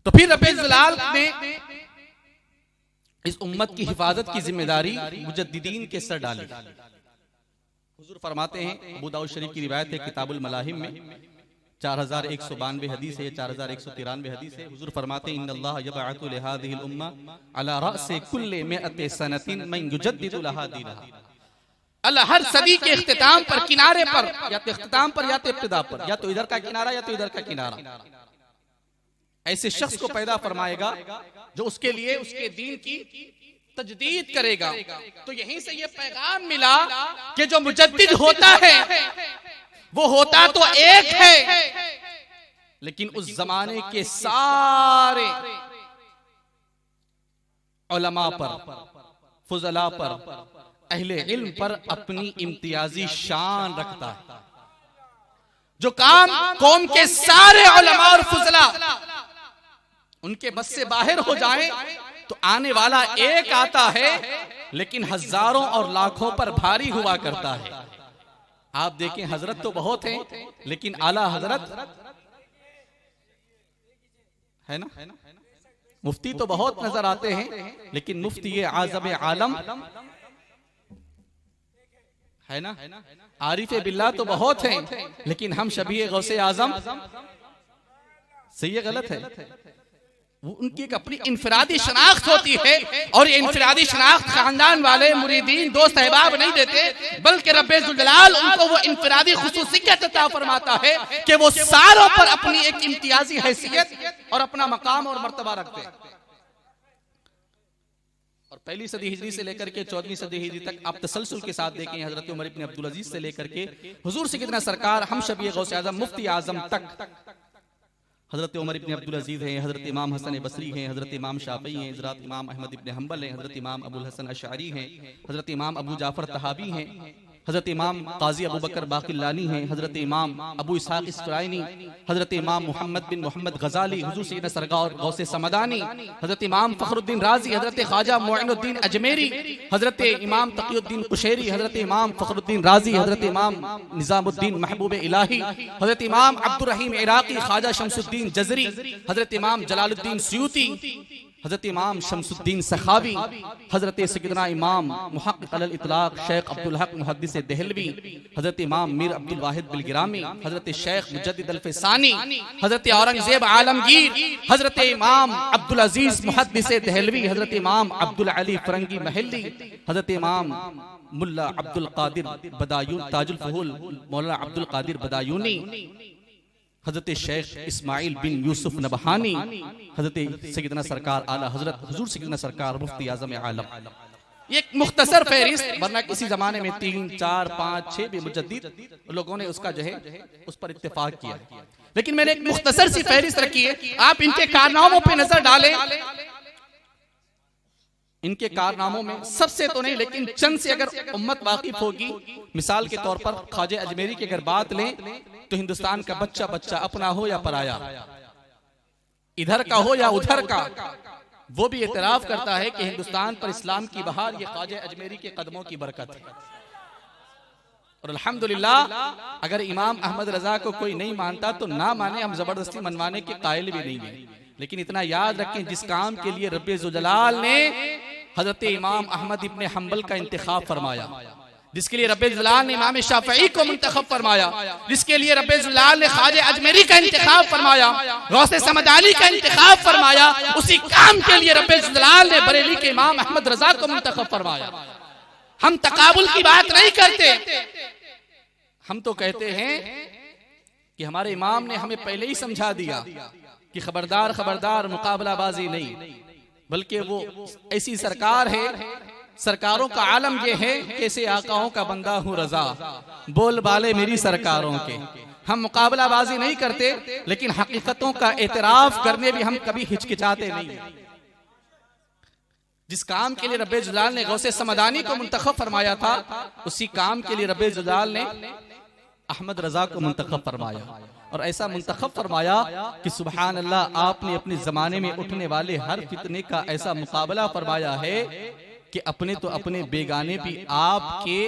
C: तो फिर रब्बे जलाल ने इस उम्मत की हिफाजत की जिम्मेदारी मुजद्दिदीन के सर डाली। हुजूर फरमाते हैं, अबू दाऊद शरीफ की रिवायत है किताबुल मलाहिम में 4192 हदीस है, 4193 हदीस है। हुजूर फरमाते हैं, इन्नल्लाह यबअतु लिहादिहिल उम्मा अला रअसी कुल्ली मिअति सनतिन मन युजद्दिदु लहा दीनहा। अल्लाह हर सदी के इख्तिताम पर, किनारे पर, या तो इख्तिताम पर या तो इब्तिदा पर, या तो इधर का किनारा या तो इधर का किनारा, ऐसे शख्स को पैदा फरमाएगा जो उसके लिए उसके दीन की तजदीद करेगा। तो यहीं से ये पैगाम मिला कि जो मुजद्दिद होता है वो होता तो एक है, लेकिन उस जमाने के सारे उलमा पर, फुजला पर, अहले इल्म पर अपनी इम्तियाजी शान रखता है। जो काम कौम के सारे उलमा और फुजला उनके बस से बाहर हो जाए तो आने वाला एक आता है, लेकिन हजारों और लाखों पर भारी हुआ करता है। आप देखें, हजरत तो बहुत हैं, लेकिन आला हजरत है ना, मुफ्ती तो बहुत नजर आते हैं, लेकिन मुफ्ती ये आज़म आलम है ना, आरिफ बिल्लाह तो बहुत हैं, लेकिन हम शबीह गौसे आजम सही है, गलत है। वो उनकी एक अपनी इनफरादी शनाख्त होती है, और ये इनफरादी शनाख्त खानदान वाले मुरीदीन दोस्त अहबाब नहीं देते, बल्कि रब्बे जुल जलाल उनको वो इनफरादी खुसूसियत अता फरमाता है कि वो सारों पर अपनी एक इम्तियाजी हैसियत और अपना मकाम और मर्तबा रखते हैं। और पहली सदी हिजरी से लेकर के 14वीं सदी हिजरी तक आप तसलसल के साथ देखें, हजरत उमर इब्न अब्दुल अजीज से लेकर के हुजूर सैयदना सरकार हम शबीह गौसे आजम मुफ्ती आजम तक हजरत उमर इब्न अब्दुल अजीज हैं, हजरत इमाम हसन बसरी हैं, हजरत इमाम शाफई हैं, हजरत इमाम अहमद इब्न हम्बल हैं, हजरत इमाम अबुल हसन अशअरी हैं, हजरत इमाम अबू जाफर तहावी हैं, हजरत इमाम काजी अबू बकर बाकिलानी हैं, हजरत इमाम अबू इसहाक इस्फराइनी, हजरत इमाम मोहम्मद बिन मोहम्मद गजाली, हुजूर सैयदना सरकार गौसे समदानी, हजरत इमाम फखरुद्दीन राजी, हजरत ख्वाजा मुइनुद्दीन अजमेरी, हजरत इमाम तकीउद्दीन कुशैरी, हजरत इमाम फखरुद्दीन राजी, हजरत इमाम निजामुद्दीन महबूब इलाही, हजरत इमाम अब्दुल रहीम इराकी, ख्वाजा शमसुद्दीन जजरी, हजरत इमाम जलालुद्दीन सयूती, हजरत इमाम शमसुद्दीन सखावी, हजरत सैयदना इमाम मुहक्किक अल इतलाक शेख अब्दुल हक मुहद्दिस देहलवी, हजरत इमाम मीर अब्दुल वाहिद बिलगिरामी, हजरत शेख मुजद्दिद अल फैसानी, हजरत औरंगजेब आलमगीर, हजरत इमाम अब्दुल अजीज मुहद्दिस देहलवी, हजरत इमाम अब्दुल अली फरंगी महल्ली, हजरत इमाम मुल्ला अब्दुल कादिर बदायून ताजुल फहूल मौलाना अब्दुल कादिर बदायूनी, हजरत शेख इस्माइल बिन यूसुफ नबहानी, हजरत सैयदना सरकार आला हजरत हुजूर सैयदना सरकार मुफ्ती आजम आलम। एक मुख्तसर फहरिस्त, वरना किसी जमाने में 3, 4, 5, 6 भी मुजद्दिद लोगों ने उसका जो है उस पर इत्तेफाक किया, लेकिन मैंने एक मुख्तसर सी फहरिस्त रखी है। आप इनके कारनामों पे नजर डालें, इनके कारनामों में सबसे तो नहीं लेकिन चंद से अगर उम्मत वाकिफ होगी, मिसाल के तौर पर ख्वाजा अजमेरी की अगर बात लें तो हिंदुस्तान का बच्चा बच्चा अपना हो या पराया, इधर का हो या उधर का, वो भी एतराफ करता है कि हिंदुस्तान पर इस्लाम की बहार ये ख्वाजा अजमेरी के कदमों की बरकत है। और अल्हम्दुलिल्लाह अगर इमाम अहमद रजा को कोई नहीं मानता तो ना माने, हम जबरदस्ती मनवाने के कायल भी नहीं है, लेकिन इतना याद रखें जिस काम के लिए रब्बे जुल जलाल ने हजरत इमाम अहमद इब्न हम्बल का इंतखाब फरमाया, जिसके लिए रब्बे जलाल ने इमाम शाफई को मुंतखब फरमाया, जिसके लिए रब्बे जलाल ने ख्वाजा अजमेरी का इंतखाब फरमाया, गौसे समदानी का इंतखाब फरमाया, उसी काम के लिए रब्बे जलाल ने बरेली के इमाम अहमद रजा को मुंतखब फरमाया। हम तकाबुल की बात नहीं करते, हम तो कहते हैं कि हमारे इमाम ने हमें पहले ही समझा दिया कि खबरदार खबरदार मुकाबलाबाजी नहीं, बल्कि वो ऐसी सरकार है, सरकारों का आलम ये है कैसे आकाओं का बंदा हूँ रजा, बोल बाले मेरी सरकारों के। हम मुकाबलाबाजी नहीं करते, लेकिन हकीकतों का एतराफ करने भी हम कभी हिचकिचाते नहीं। जिस काम के लिए रब्बे जलाल ने गौसे समदानी को मुंतखब फरमाया था, उसी काम के लिए रब्बे जलाल ने अहमद रजा को मुंतखब फरमाया, और ऐसा मुंतखब फरमाया कि सुभान अल्लाह, आपने अपने जमाने में उठने वाले हर फितने का ऐसा मुकाबला फरमाया है कि अपने तो अपने बेगाने भी आपके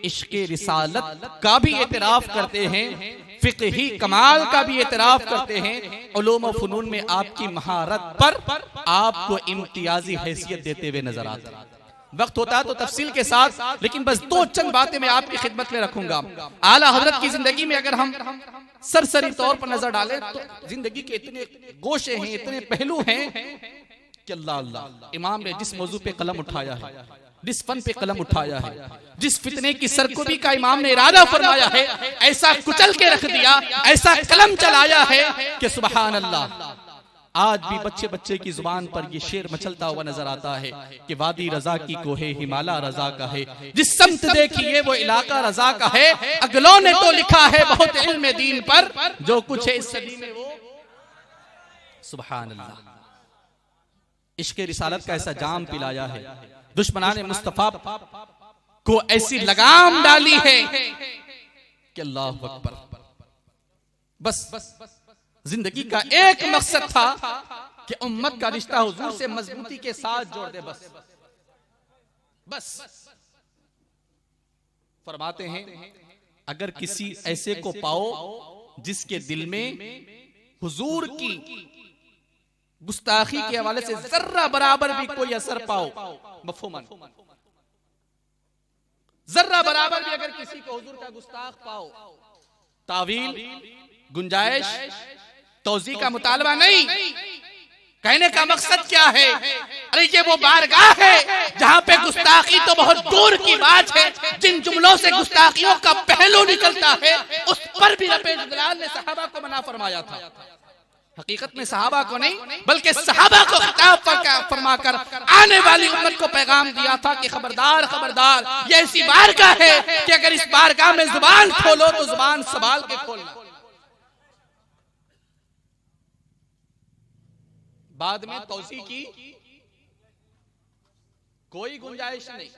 C: इश्क़े रिसालत का भी एतराफ करते हैं, फिक़ही कमाल का भी एतराफ करते हैं, उलूम व फ़ुनून में आपकी महारत पर आपको इम्तियाजी हैसियत देते हुए नजर आते हैं। वक्त होता तो तफसील के साथ, लेकिन बस दो चंद बातें मैं आपकी खिदमत में रखूंगा। आला हजरत की जिंदगी में अगर हम सरसरी तौर पर नजर डालें तो जिंदगी के इतने गोशे हैं, इतने पहलू हैं कि अल्लाह अल्लाह। इमाम ने जिस मौजू पे कलम उठाया है, जिस फन पे कलम उठाया है, जिस फितने की सरकुबी का इमाम ने इरादा फरमाया है, ऐसा कुचल के रख दिया, ऐसा कलम चलाया है कि सुभान अल्लाह। आज भी बच्चे बच्चे की जुबान पर ये शेर मचलता हुआ नजर आता है कि वादी रजा की कोहे हिमाला रजा का है, जिस समत देखिए वो इलाका रजा का है, अगलों ने तो लिखा है बहुत इल्म दीन पर, जो कुछ है इस सदी में वो सुभान अल्लाह। इश्क़े रिसालत का ऐसा जाम पिलाया है, दुश्मनाने मुस्तफा को ऐसी लगाम डाली है कि अल्लाह अकबर। बस जिंदगी का एक मकसद था कि उम्मत का रिश्ता हुजूर से मजबूती के साथ जोड़ दे। बस फरमाते हैं, अगर किसी ऐसे को पाओ जिसके दिल में हुजूर की गुस्ताखी के हवाले से जर्रा बराबर भी कोई असर पाओ, मफहूमन जर्रा बराबर भी अगर किसी को हुजूर का गुस्ताख पाओ, तावील, गुंजाइश, तौज़ी का मुतालबा नहीं। कहने का मकसद क्या है? अरे ये वो बारगाह है जहां पे गुस्ताखी तो बहुत दूर की बात है, जिन जुमलों से गुस्ताखियों का पहलू निकलता है उस पर भी रब्बे जलाल ने सहाबा को मना फरमाया था। हकीकत में सहाबा को नहीं, बल्कि सहाबा को खिताब फरमाकर आने वाली उम्मत को पैगाम दिया था कि खबरदार खबरदार, ये ऐसी बारगाह है कि अगर इस बारगाह में जुबान खोलो तो जुबान संभाल के खोलना। बाद में तौसी की कोई गुंजाइश नहीं।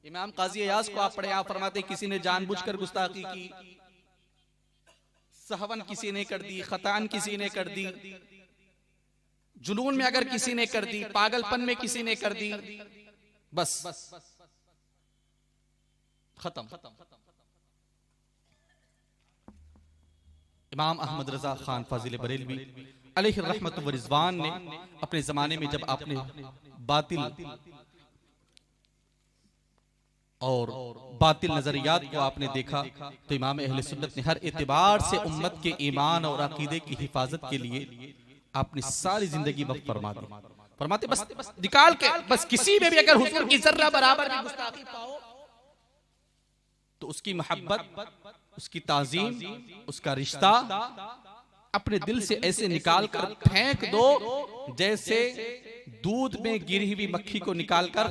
C: इमाम काजी अयाज को आप पढ़े, आप फरमाते किसी ने जानबूझकर गुस्ताखी की, सहवन किसी ने कर दी, खतान किसी ने कर दी, जुनून में अगर किसी ने कर दी, पागलपन में किसी ने कर दी, बस खत्म। इमाम अहमद रजा खान फाजिल बरेलवी अलैहि रहमत व रिज़वान ने अपने जमाने में जब आपने बातिल और बातिल नजरियात को आपने देखा तो इमाम अहले सुन्नत ने हर एतबार से उम्मत के ईमान और अकीदे की हिफाजत के लिए आपने सारी जिंदगी वक्त फरमा दी। फरमाते बस निकाल के, बस किसी में भी अगर हुजूर की जर्रा बराबर भी गुस्ताखी पाओ तो उसकी मोहब्बत, उसकी ताज़ीम, उसका रिश्ता अपने दिल से ऐसे निकाल कर फेंक दो जैसे दूध में गिरी हुई मक्खी को निकालकर,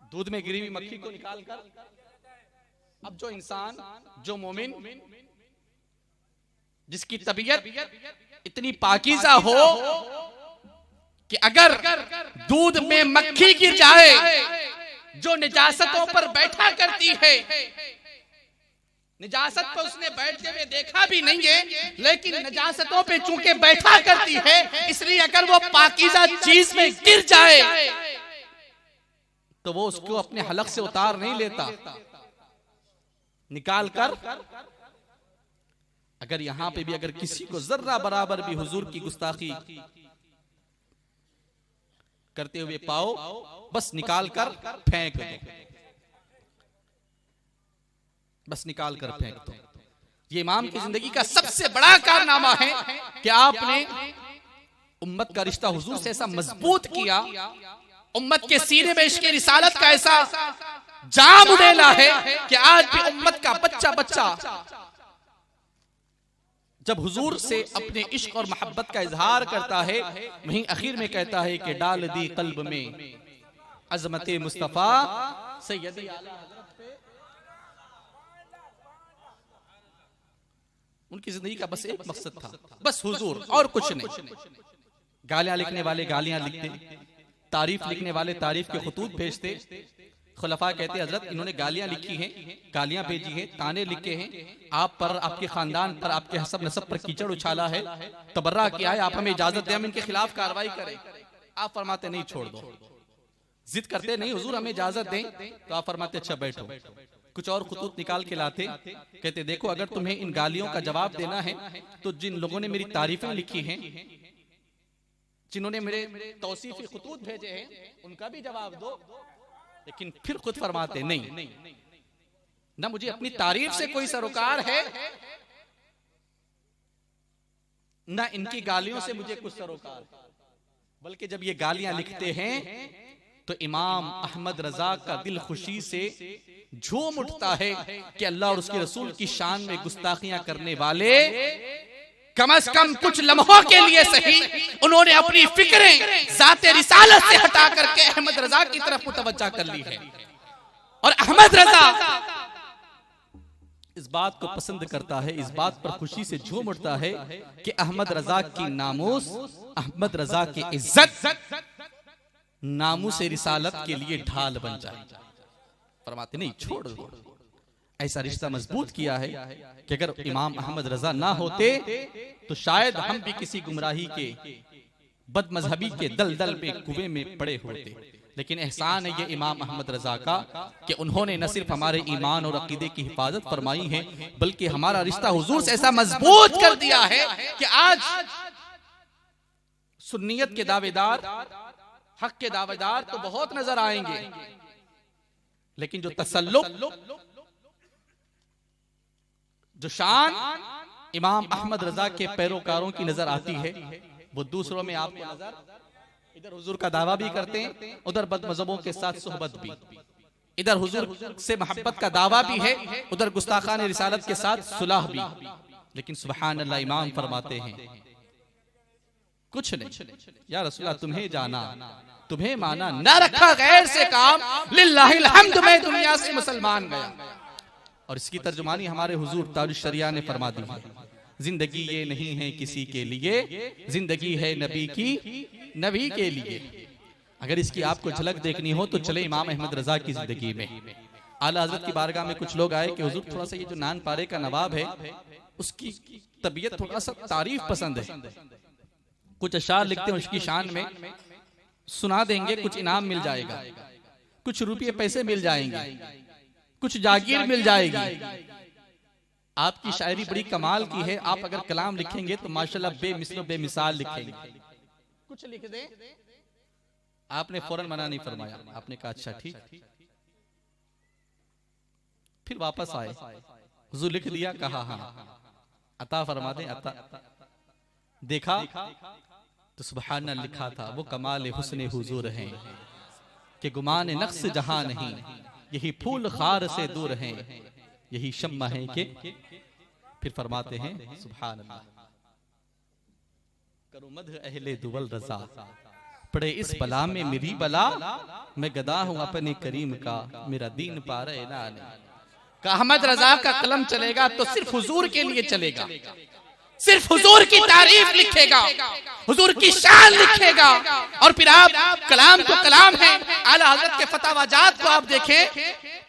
C: दूध में गिरी हुई मक्खी को निकालकर। अब जो इंसान, जो मोमिन, जिसकी तबीयत इतनी पाकीज़ा हो कि अगर दूध में मक्खी गिर जाए, जो निजासतों पर बैठा करती है, निजासत पर उसने बैठते हुए देखा भी नहीं है, लेकिन निजासतों पे चूंकि बैठा करती है, इसलिए अगर वो पाकीज़ा चीज में गिर जाए तो वो उसको अपने हलक से उतार नहीं लेता, निकाल कर। अगर यहां पे भी अगर किसी को जर्रा बराबर भी हुजूर की गुस्ताखी करते हुए पाओ बस निकाल कर फेंक दो, बस निकाल कर फेंक दो। ये इमाम की जिंदगी का सबसे बड़ा कारनामा है कि आपने उम्मत का रिश्ता हुजूर से ऐसा मजबूत किया, उम्मत के सीने में इश्क़ रिसालत का ऐसा जाम उड़ेला है कि आज भी उम्मत का बच्चा बच्चा जब हुजूर से अपने इश्क और मोहब्बत का इजहार करता है, वहीं आखिर में कहता है कि डाल दी कल्ब में अजमत मुस्तफा सैयदी आला हज़रत पे। उनकी जिंदगी का बस एक मकसद था, बस हुजूर और कुछ नहीं। गालियां लिखने वाले गालियां लिखते, तारीफ लिखने वाले तारीफ के खुतूत भेजते। खुलफा कहते हजरत इन्होंने गालियां लिखी हैं, गालियां भेजी हैं, ताने लिखे हैं, आप पर, आपके खानदान पर, आपके हसब नसब पर कीचड़ उछाला है, तबर्रा किया है, आप हमें इजाजत दें हम इनके खिलाफ कार्रवाई करें। आप फरमाते नहीं छोड़ दो, जिद करते नहीं हुजूर हमें इजाजत दें, तो आप फरमाते अच्छा बैठो। कुछ और खुतूत निकाल के लाते, कहते देखो अगर तुम्हें इन गालियों का जवाब देना है तो जिन लोगों ने मेरी तारीफें लिखी हैं, जिन्होंने मेरे तौसीफी खुतूत भेजे हैं, उनका भी जवाब दो। लेकिन फिर खुद फरमाते नहीं, ना मुझे अपनी तारीफ से कोई सरोकार है, ना इनकी गालियों से मुझे कुछ सरोकार, बल्कि जब ये गालियां लिखते हैं तो इमाम अहमद रजा का दिल खुशी से झूम उठता है कि अल्लाह और उसके रसूल की शान में गुस्ताखियां करने वाले कम से कम कुछ लम्हों के लिए सही उन्होंने अपनी फिक्रें ज़ाते रिसालत से हटा करके अहमद रजा की तरफ मुतवज्जा कर ली है। और अहमद रजा इस बात को पसंद करता है, इस बात पर खुशी से झूम उठता है कि अहमद रजा की नामूस, अहमद रजा की इज्जत नामूस रिसालत के लिए ढाल बन जाए। फरमाते नहीं छोड़ दो। ऐसा रिश्ता मजबूत किया है कि अगर इमाम अहमद रजा ना होते तो शायद हम भी किसी गुमराही के, बदमजहबी के दलदल में कुएं में पड़े होते। लेकिन एहसान है ये इमाम अहमद रजा का कि उन्होंने न सिर्फ हमारे ईमान और अकीदे की हिफाजत फरमाई है, बल्कि हमारा रिश्ता हुजूर से ऐसा मजबूत कर दिया है कि आज सुन्नियत के दावेदार, हक के दावेदार तो बहुत नजर आएंगे, लेकिन जो तसल्लुक, जो शान इमाम अहमद रजा के पैरोकारों की नजर आती है, वो दूसरों में आपको नजर, इधर हुजूर का दावा भी करते हैं, उधर बदमज़हबों के साथ सोहबत भी, इधर हुजूर से मोहब्बत का दावा भी है, उधर गुस्ताखान रिसालत के साथ सुलह भी। लेकिन सुभान अल्लाह, इमाम फरमाते हैं कुछ नहीं या रसूलल्लाह, तुम्हें जाना, तुम्हें माना, न रखा गैर से काम, लिल्लाहिल हम्द, मैं दुनिया से मुसलमान गया। और इसकी तर्जुमानी हमारे हुजूर ताजुश शरिया ने फरमा दी है, जिंदगी ये नहीं है किसी के लिए, जिंदगी है नबी की, नबी के लिए। अगर इसकी आपको झलक देखनी हो तो चले इमाम अहमद रजा की जिंदगी में। आला हजरत की बारगाह में कुछ लोग आए कि हुजूर थोड़ा सा ये जो नान पारे का नवाब है उसकी तबीयत थोड़ा सा तारीफ पसंद है, कुछ अशार लिखते हैं उसकी शान में, सुना देंगे, कुछ इनाम मिल जाएगा, कुछ रुपये पैसे मिल जाएंगे, कुछ जागीर मिल जाएगी। आपकी शायरी बड़ी कमाल की है, आप अगर कलाम लिखेंगे तो माशाल्लाह बेमिसल बेमिसाल लिखेंगे। कुछ लिख दे, आपने फौरन मना नहीं फरमाया, आपने कहा अच्छा ठीक। फिर वापस आए, हुजूर लिख दिया, कहा हाँ अता फरमा दे, अता देखा तो सुभान अल्लाह लिखा था, वो कमाल हुस्न हुजूर हैं कि गुमान नक्स जहां नहीं, यही फूल खार से दूर हैं, यही शम्मा है कि। फिर फरमाते हैं सुभान अल्लाह, करो मध अहले दुवल रजा, पड़े इस बला में मेरी बला, मैं गदा हूं अपने करीम का, मेरा दीन पारे ना ने। अहमद रजा का कलम चलेगा तो सिर्फ हुजूर के लिए चलेगा, सिर्फ हुजूर की तारीफ लिखेगा, हुजूर की शान लिखेगा। और फिर आप कलाम तो कलाम है, आला हजरत के फतावाजात को आप देखें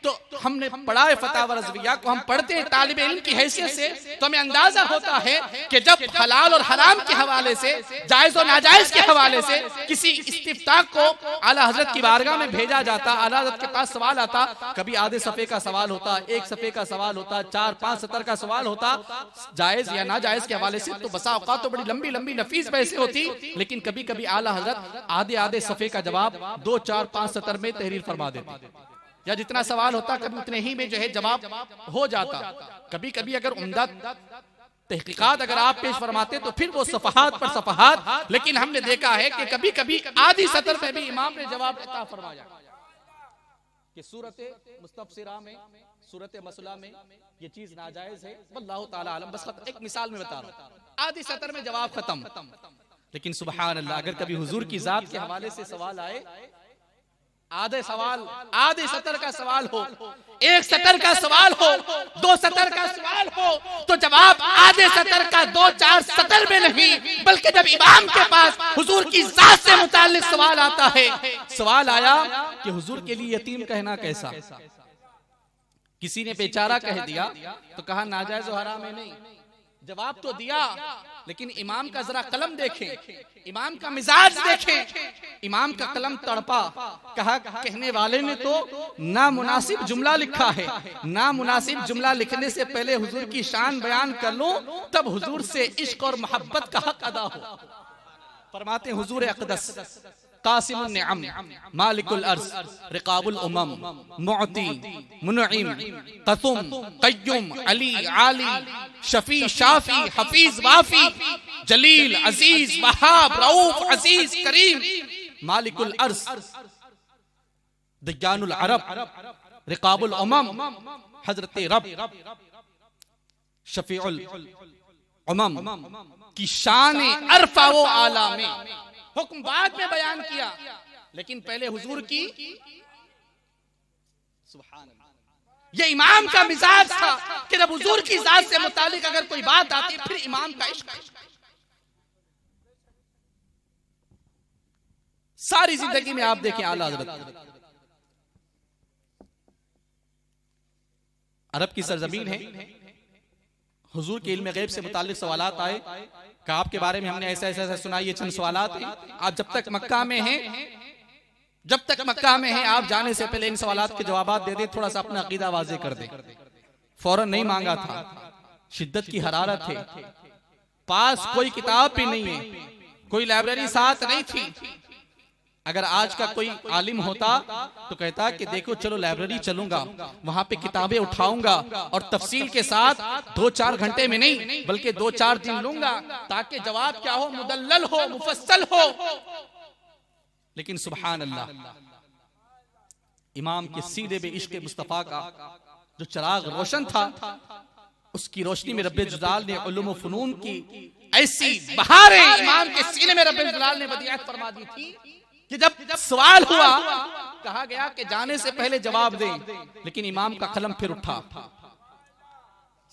C: तो हमने पढ़ा है, फतावा रज़विया को हम पढ़ते हैं तालिब इल्म की हैसियत से, तो हमें अंदाजा होता है कि जब हलाल और हराम के हवाले से, जायज और नाजायज के हवाले से किसी इस्तिफ्ता को आला हजरत की बारगाह में भेजा जाता, आला हजरत के पास सवाल आता, कभी आधे सफ़े का सवाल होता, एक सफ़े का सवाल होता, 4-5 सतर का सवाल होता, जायज या नाजायज के हवाले से, तो बसा औकात तो बड़ी लंबी लंबी नफीस बहसें होती, लेकिन कभी कभी आला हजरत आधे आधे सफ़े का जवाब 2, 4, 5 सतर में तहरीर फरमा देते, या जितना सवाल होता कभी उतने ही में जो है जवाब हो जाता। कभी कभी अगर उम्दा तहकीकात अगर आप पेश फरमाते तो फिर वो सफहात पर सफहात, लेकिन हमने देखा है कि कभी कभी आधी सतर में भी इमाम ने जवाब अता फरमाया कि सूरत मुस्तफसिरा में, सूरत मसला में ये चीज नाजायज है, वल्लाहु ताला आलम। बस एक मिसाल में बता रहा हूं, आधी सतर में जवाब खत्म। लेकिन सुभान अल्लाह, अगर कभी हुजूर की जात के हवाले से सवाल आए, आधे सतर का सवाल हो, 1 सतर का सवाल हो, 2 सतर का सवाल हो, तो जवाब आधे सतर का 2, 4 सतर में नहीं, बल्कि जब इमाम के पास हुजूर की जात से मुताल्लिक सवाल आता है, सवाल आया कि हुजूर के लिए यतीम कहना कैसा। किसी ने बेचारा कह दिया तो कहा नाजायज और हराम है नहीं, जवाब तो दिया, लेकिन इमाम का जरा कलम देखें, इमाम का मिजाज देखें, इमाम का कलम तड़पा। कहा कहने वाले ने तो नामुनासिब जुमला लिखा है, नामुनासिब जुमला लिखने से पहले हुजूर की शान बयान कर लो, तब हुजूर से इश्क और मोहब्बत का हक अदा हो। फरमाते हुजूर अक़दस कासिमुन निअम, मालिकुल अर्ज़, रिकाबुल उमम, मुअती, मुनइम, क़सूम, क़य्यूम, अली, आली, शफी, शाफी, हफीज, वाफी, जलील, अजीज, वहाब, रऊफ, अजीज, करीम, मालिकुल अर्ज़, दज्जानुल अरब, रिकाबुल उमम, हजरत रब, शफीउल उमम की शान अरफा व आला में हुक्म बाद में बयान किया, लेकिन पहले हुजूर की। सुभान अल्लाह, ये इमाम का मिजाज था कि जब हुजूर की जात से मुतालिक अगर कोई बात आती फिर इमाम का इश्क। सारी जिंदगी में आप देखें आला हज़रत अरब की सरजमीन है, हुजूर के इल्म गैब से मुतालिक सवालात आए कि आपके बारे में हमने ऐसा ऐसा सुना, ये चंद सवालात हैं, आप जब तक मक्का में हैं आप जाने से पहले इन सवालात के जवाब दे दें, थोड़ा सा अपना अकीदा वाज़ेह कर दें। फौरन नहीं मांगा था, शिद्दत की हरारत है, पास कोई किताब भी नहीं है, कोई लाइब्रेरी साथ नहीं थी। अगर आज का कोई आलिम होता तो कहता कि देखो चलो लाइब्रेरी चलूंगा, वहां पे किताबें उठाऊंगा और तफसील के साथ 2-4 घंटे में नहीं बल्कि 2-4 दिन लूंगा, ताकि जवाब क्या हो, मुदल्लल हो, मुफस्सल हो। लेकिन सुभान अल्लाह, इमाम के सीने में इश्क़ मुस्तफा का जो चिराग रोशन था, उसकी रोशनी में रब्बे जलाल ने उलूम व फनून की ऐसी बहारें इमाम के सीने में रब्बे जलाल ने बदियात फरमा दी थी कि जब सवाल हुआ कहा गया कि जाने से पहले जवाब दें, लेकिन इमाम का कलम फिर उठा।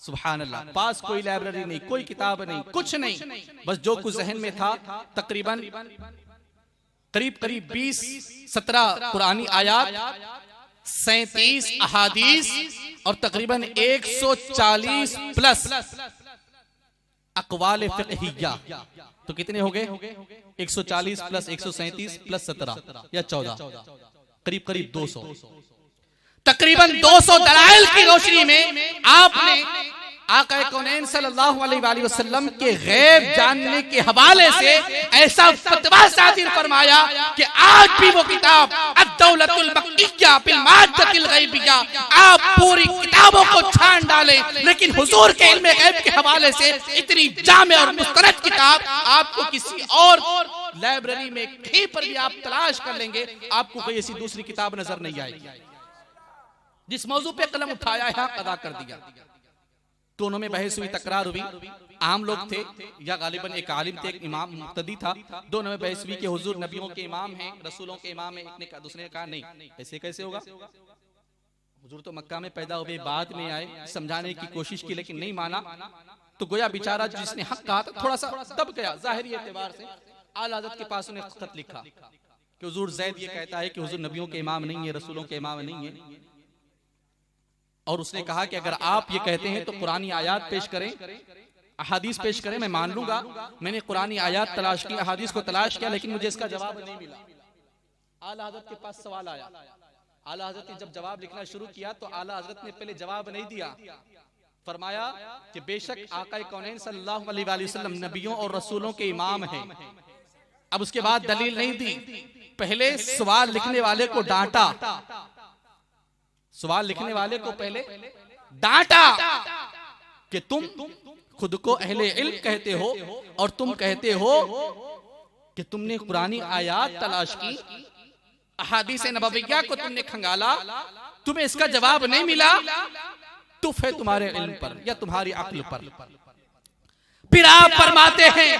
C: सुभान अल्लाह, पास कोई लाइब्रेरी नहीं, कोई किताब नहीं, कुछ नहीं, बस जो कुछ जहन में था तकरीबन करीब 20-17 कुरानी आयात, 37 अहादीस और तकरीबन 140 प्लस अक़वाल फ़िक़हिया। तो कितने हो गए? 140 प्लस 137 प्लस 17 या 14, करीब 200। तकरीबन 200 दलाइल की रोशनी में आपने आका कौनैन सल्लल्लाहु अलैहि वसल्लम के गैब जानने के हवाले से ऐसा फतवा सादिर फरमाया कि आज भी वो किताब अद-दौलतुल मक्किया फिल माद्दतिल गैबिया, आप पूरी किताबों को छान डालें, लेकिन हुजूर के इल्म गैब के हवाले से इतनी जामे और मुस्तनद किताब आपको किसी और लाइब्रेरी में कहीं पर भी आप तलाश कर लेंगे, आपको कोई ऐसी दूसरी किताब नजर नहीं आएगी। जिस मौजू पे कलम उठाया है अदा कर दिया। दोनों में बहस हुई, तकरार हुई, आम लोग थे या गालिबन एक आलिम थे, एक इमाम मुक्तदी था, दोनों में बहस हुई कि हुजूर नबियों के इमाम हैं, रसूलों के इमाम हैं। एक ने कहा, दूसरे ने कहा नहीं, ऐसे कैसे होगा, हुजूर तो मक्का में पैदा हुए, बाद में आए, समझाने की कोशिश की लेकिन नहीं माना। तो गोया बेचारा जिसने हक कहा था थोड़ा सा दब गया जाहिरी एतबार से। आला हज़रत के पास उन्हें खत लिखा कि हुजूर ज़ैद ये कहता है कि हुजूर नबियों के इमाम नहीं है, रसूलों के इमाम नहीं है। और उसने कहा कि अगर आप ये कहते हैं तो कुरानी आयात पेश करें, अहादीस पेश करें, मैं मान लूंगा। मैंने कुरानी आयात तलाश की, अहादीस को तलाश किया, लेकिन मुझे इसका जवाब नहीं मिला। आला हज़रत के पास सवाल आया, आला हज़रत ने जब जवाब लिखना शुरू किया तो आला हज़रत ने पहले जवाब नहीं दिया, फरमाया कि बेशक आका कौनैन सल्लल्लाहु अलैहि वसल्लम नबियों और रसूलों के इमाम हैं। अब उसके बाद दलील नहीं दी, पहले सवाल लिखने वाले को डांटा, सवाल लिखने वाले को पहले डांटा कि तुम खुद को अहले इल्म कहते हो और तुम कहते हो कि तुमने कुरानी आयात तलाश की, अहादीस नबविया को तुमने खंगाला, तुम्हें इसका जवाब नहीं मिला, तुफ है तुम्हारे इल्म पर या तुम्हारी अक्ल पर। फिर आप फरमाते हैं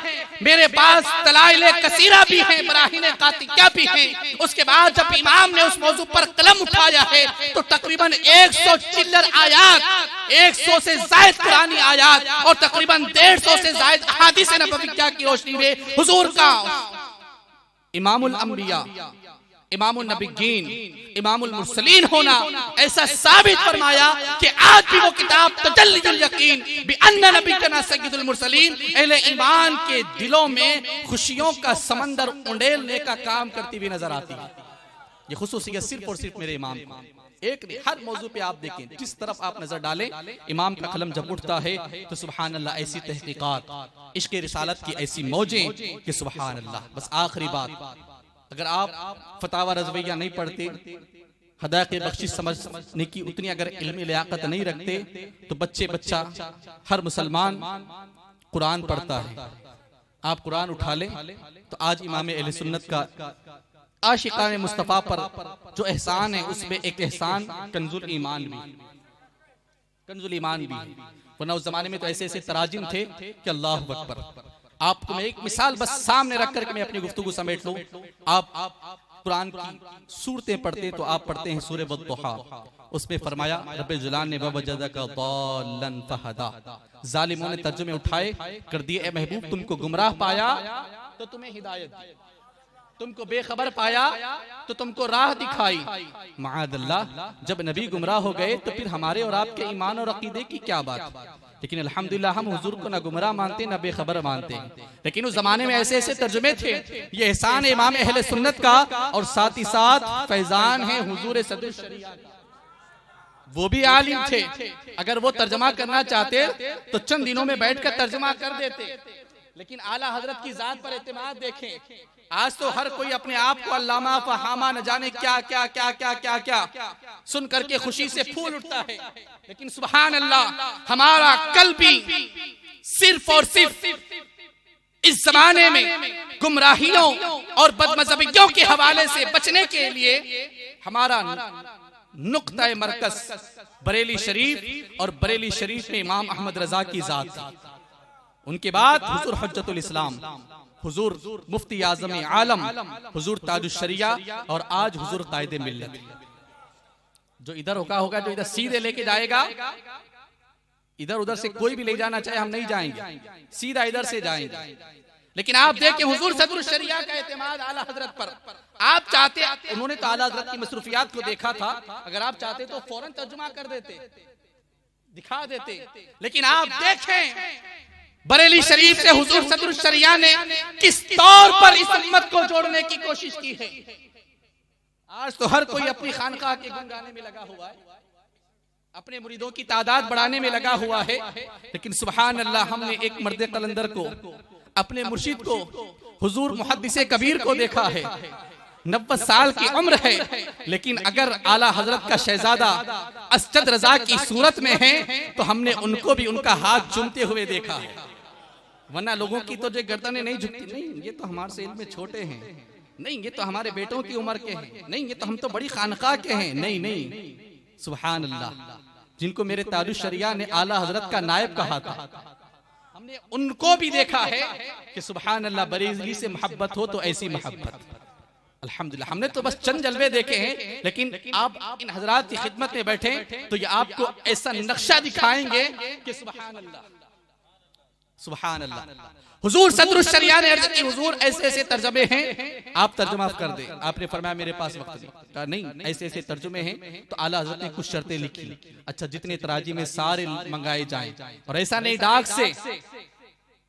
C: मेरे पास दलाइल कसीरा भी हैं, बराहीन कातिया भी हैं। उसके बाद जब इमाम ने उस मौजू पर कलम उठाया है तो तकरीबन 100 चिल्लर आयात, 100 से जायद कुरानी आयात और तकरीबन 150 से जायद अहादीस नबविया की रोशनी में हुजूर का इमामुल अंबिया, इमामुल नबीयीन, इमामुल मुरसलीन होना ऐसा साबित फरमाया कि आज भी वो किताब तजल्लील यकीन भी अन्ना नबीना सय्यदुल मुरसलीन अहले ईमान के दिलों में खुशियों का समंदर उंडेलने का काम करती हुई नजर आती है। ये खुसूसियत सिर्फ और सिर्फ मेरे इमाम एक नहीं, हर मौजू पे आप देखें, जिस तरफ आप नजर डालें इमाम का कलम जब उठता है तो सुभान अल्लाह, ऐसी तहकीकात, इश्क़ रिसालत की ऐसी मौजें कि सुभान अल्लाह। बस आखिरी बात, अगर आप फतावा रज़विया नहीं पढ़ते, हदायत बख्शिश समझने की उतनी अगर इल्मी लियाकत नहीं रखते, तो बच्चा हर मुसलमान कुरान पढ़ता है। आप कुरान उठा लें तो आज इमाम अहले सुन्नत का आशिकाने मुस्तफ़ा पर जो एहसान है उसमें एक एहसान कंजुल ईमान भी, कंजुल ईमान भी। वरना उस जमाने में तो ऐसे ऐसे तराजिम थे कि अल्लाह अकबर। आपको मैं एक मिसाल बस सामने रख करके मैं अपनी गुफ्तगू समेट लूं। आप कुरान की सूरतें पढ़ते तो आप पढ़ते हैं सूरह वद्दुहा, उसमें फरमाया रब्बुल जलाल ने ववजदका दाल्लन फहदा, जालिमों ने तर्जुमे उठाए कर दिए, ए महबूब तुमको गुमराह पाया तो तुम्हें हिदायत दी, तुमको बेखबर पाया तो तुमको राह दिखाई। माअल्लाह, जब नबी गुमराह हो गए तो फिर हमारे और आपके ईमान और अकीदे की क्या बात। लेकिन अल्हम्दुलिल्लाह हम हुजूर को ना गुमराह मानते ना बेखबर मानते, लेकिन उस जमाने में ऐसे ऐसे तर्जुमे थे। ये एहसान इमाम अहले सुन्नत का और साथ ही साथ फैजान है हुजूर सदर शरिया का। वो भी आलिम थे, अगर वो तर्जमा करना चाहते तो चंद दिनों में बैठकर तर्जमा कर देते। लेकिन आला हजरत की जात पर एतमाद देखें, आज तो हर कोई अपने आप को अल्लामा फहामा न जाने क्या क्या क्या क्या क्या क्या सुन करके खुशी से फूल उठता है। लेकिन सुभान अल्लाह, हमारा कल भी सिर्फ और सिर्फ इस जमाने में गुमराहियों और बदमज़हबियों के हवाले से बचने के लिए हमारा नुक्ता मरकज बरेली शरीफ और बरेली शरीफ में इमाम अहमद रजा की जात थी। उनके बाद हुजूर हज्जतुल इस्लाम, हुजूर मुफ्ती आज़म आलम, हुजूर ताजुश शरिया और आज हुजूर कायदे मिल्लत। जो इधर होगा होगा, जो इधर सीधे लेके जाएगा, इधर उधर से कोई भी ले जाना चाहे हम नहीं जाएंगे, सीधा इधर से जाएंगे। लेकिन आप देखें हुजूर सदर शरिया का एतमाद आला हजरत पर। आप चाहते, उन्होंने तो आला हजरत की मसरूफियात को देखा था, अगर आप चाहते तो फौरन तर्जुमा कर देते, दिखा देते। लेकिन आप देखें बरेली शरीफ से हुजूर सदर शरिया ने किस तौर पर इस उम्मत को जोड़ने की कोशिश की है। आज तो हर कोई अपनी खानकाह के गुन गाने में लगा हुआ है, अपने मुरीदों की तादाद बढ़ाने में लगा हुआ है। लेकिन सुभान अल्लाह, हमने एक मर्द कलंदर को, अपने मुर्शिद को, हुजूर मुहद्दिसे कबीर को देखा है, 90 साल की उम्र है, लेकिन अगर आला हजरत का शहजादा असजद रजा की सूरत में है तो हमने उनको भी उनका हाथ चूमते हुए देखा है। वरना लोगों की तो जो गर्दनें नहीं झुकती, नहीं ये तो हमारे से इल्म में छोटे हैं, नहीं ये तो हमारे बेटों की उम्र के हैं, नहीं ये तो हम तो बड़ी खानकाह के हैं, नहीं नहीं। सुभान अल्लाह, जिनको मेरे ताजुश शरिया ने आला हजरत का नायब कहा था, हमने उनको भी देखा है कि सुभान अल्लाह, बरेली से मोहब्बत हो तो ऐसी मोहब्बत। अल्हम्दुलिल्लाह, हमने तो बस चंद जलवे देखे हैं, लेकिन आप इन हजरात की खिदमत में बैठे तो ये आपको ऐसा नक्शा दिखाएंगे कि सुभान अल्लाह, सुभान अल्लाह। हुजूर सदर शरिया ने अर्ज की, हुजूर ऐसे ऐसे तर्जुमे हैं, आप तर्जुमा कर दे। आपने फरमाया मेरे पास वक्त नहीं, कहा नहीं ऐसे ऐसे तर्जुमे हैं। तो आला हजरत ने कुछ शर्तें लिखी, अच्छा जितने तराजी में सारे मंगाए जाएं, और ऐसा नहीं डाक से,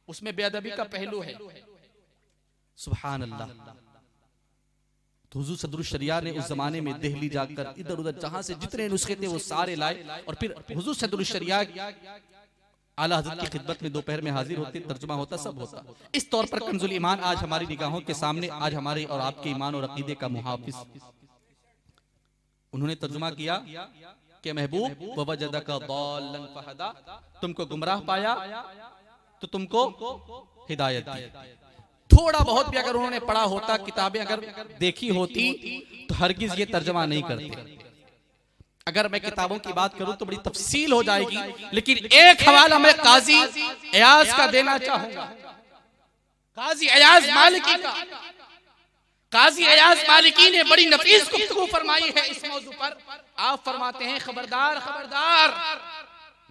C: उसमें बेअदबी का पहलू है। सुभान अल्लाह। तो हुजूर सदरुल शरिया ने उस जमाने में दिल्ली जाकर इधर उधर जहां से जितने नुस्खे थे वो सारे लाए और फिर हुजूर सदरुल शरिया आला हज़रत की खिदमत में दोपहर में हाजिर होते, तर्जुमा होता, सब होता। इस तौर पर कंजुल ईमान आज हमारी निगाहों के सामने, आज हमारे और आपके ईमान और अकीदे का मुहाफिज, उन्होंने तर्जुमा किया कि महबूब ववजदका दाल्लन फहदा, तुमको गुमराह पाया तो तुमको हिदायत दी। थोड़ा बहुत भी अगर उन्होंने पढ़ा होता, किताबें अगर देखी होती, तो हरगिज ये तर्जुमा नहीं करते। अगर मैं किताबों की बात करूं तो बड़ी तफसील हो जाएगी, लेकिन एक हवाला मैं काजी अयाज का देना चाहूंगा। काजी अयाज मालिकी का, काजी अयाज मालिकी ने बड़ी नफीस गुफ्तगू फरमाई है इस मौजू पर। आप फरमाते हैं, खबरदार खबरदार,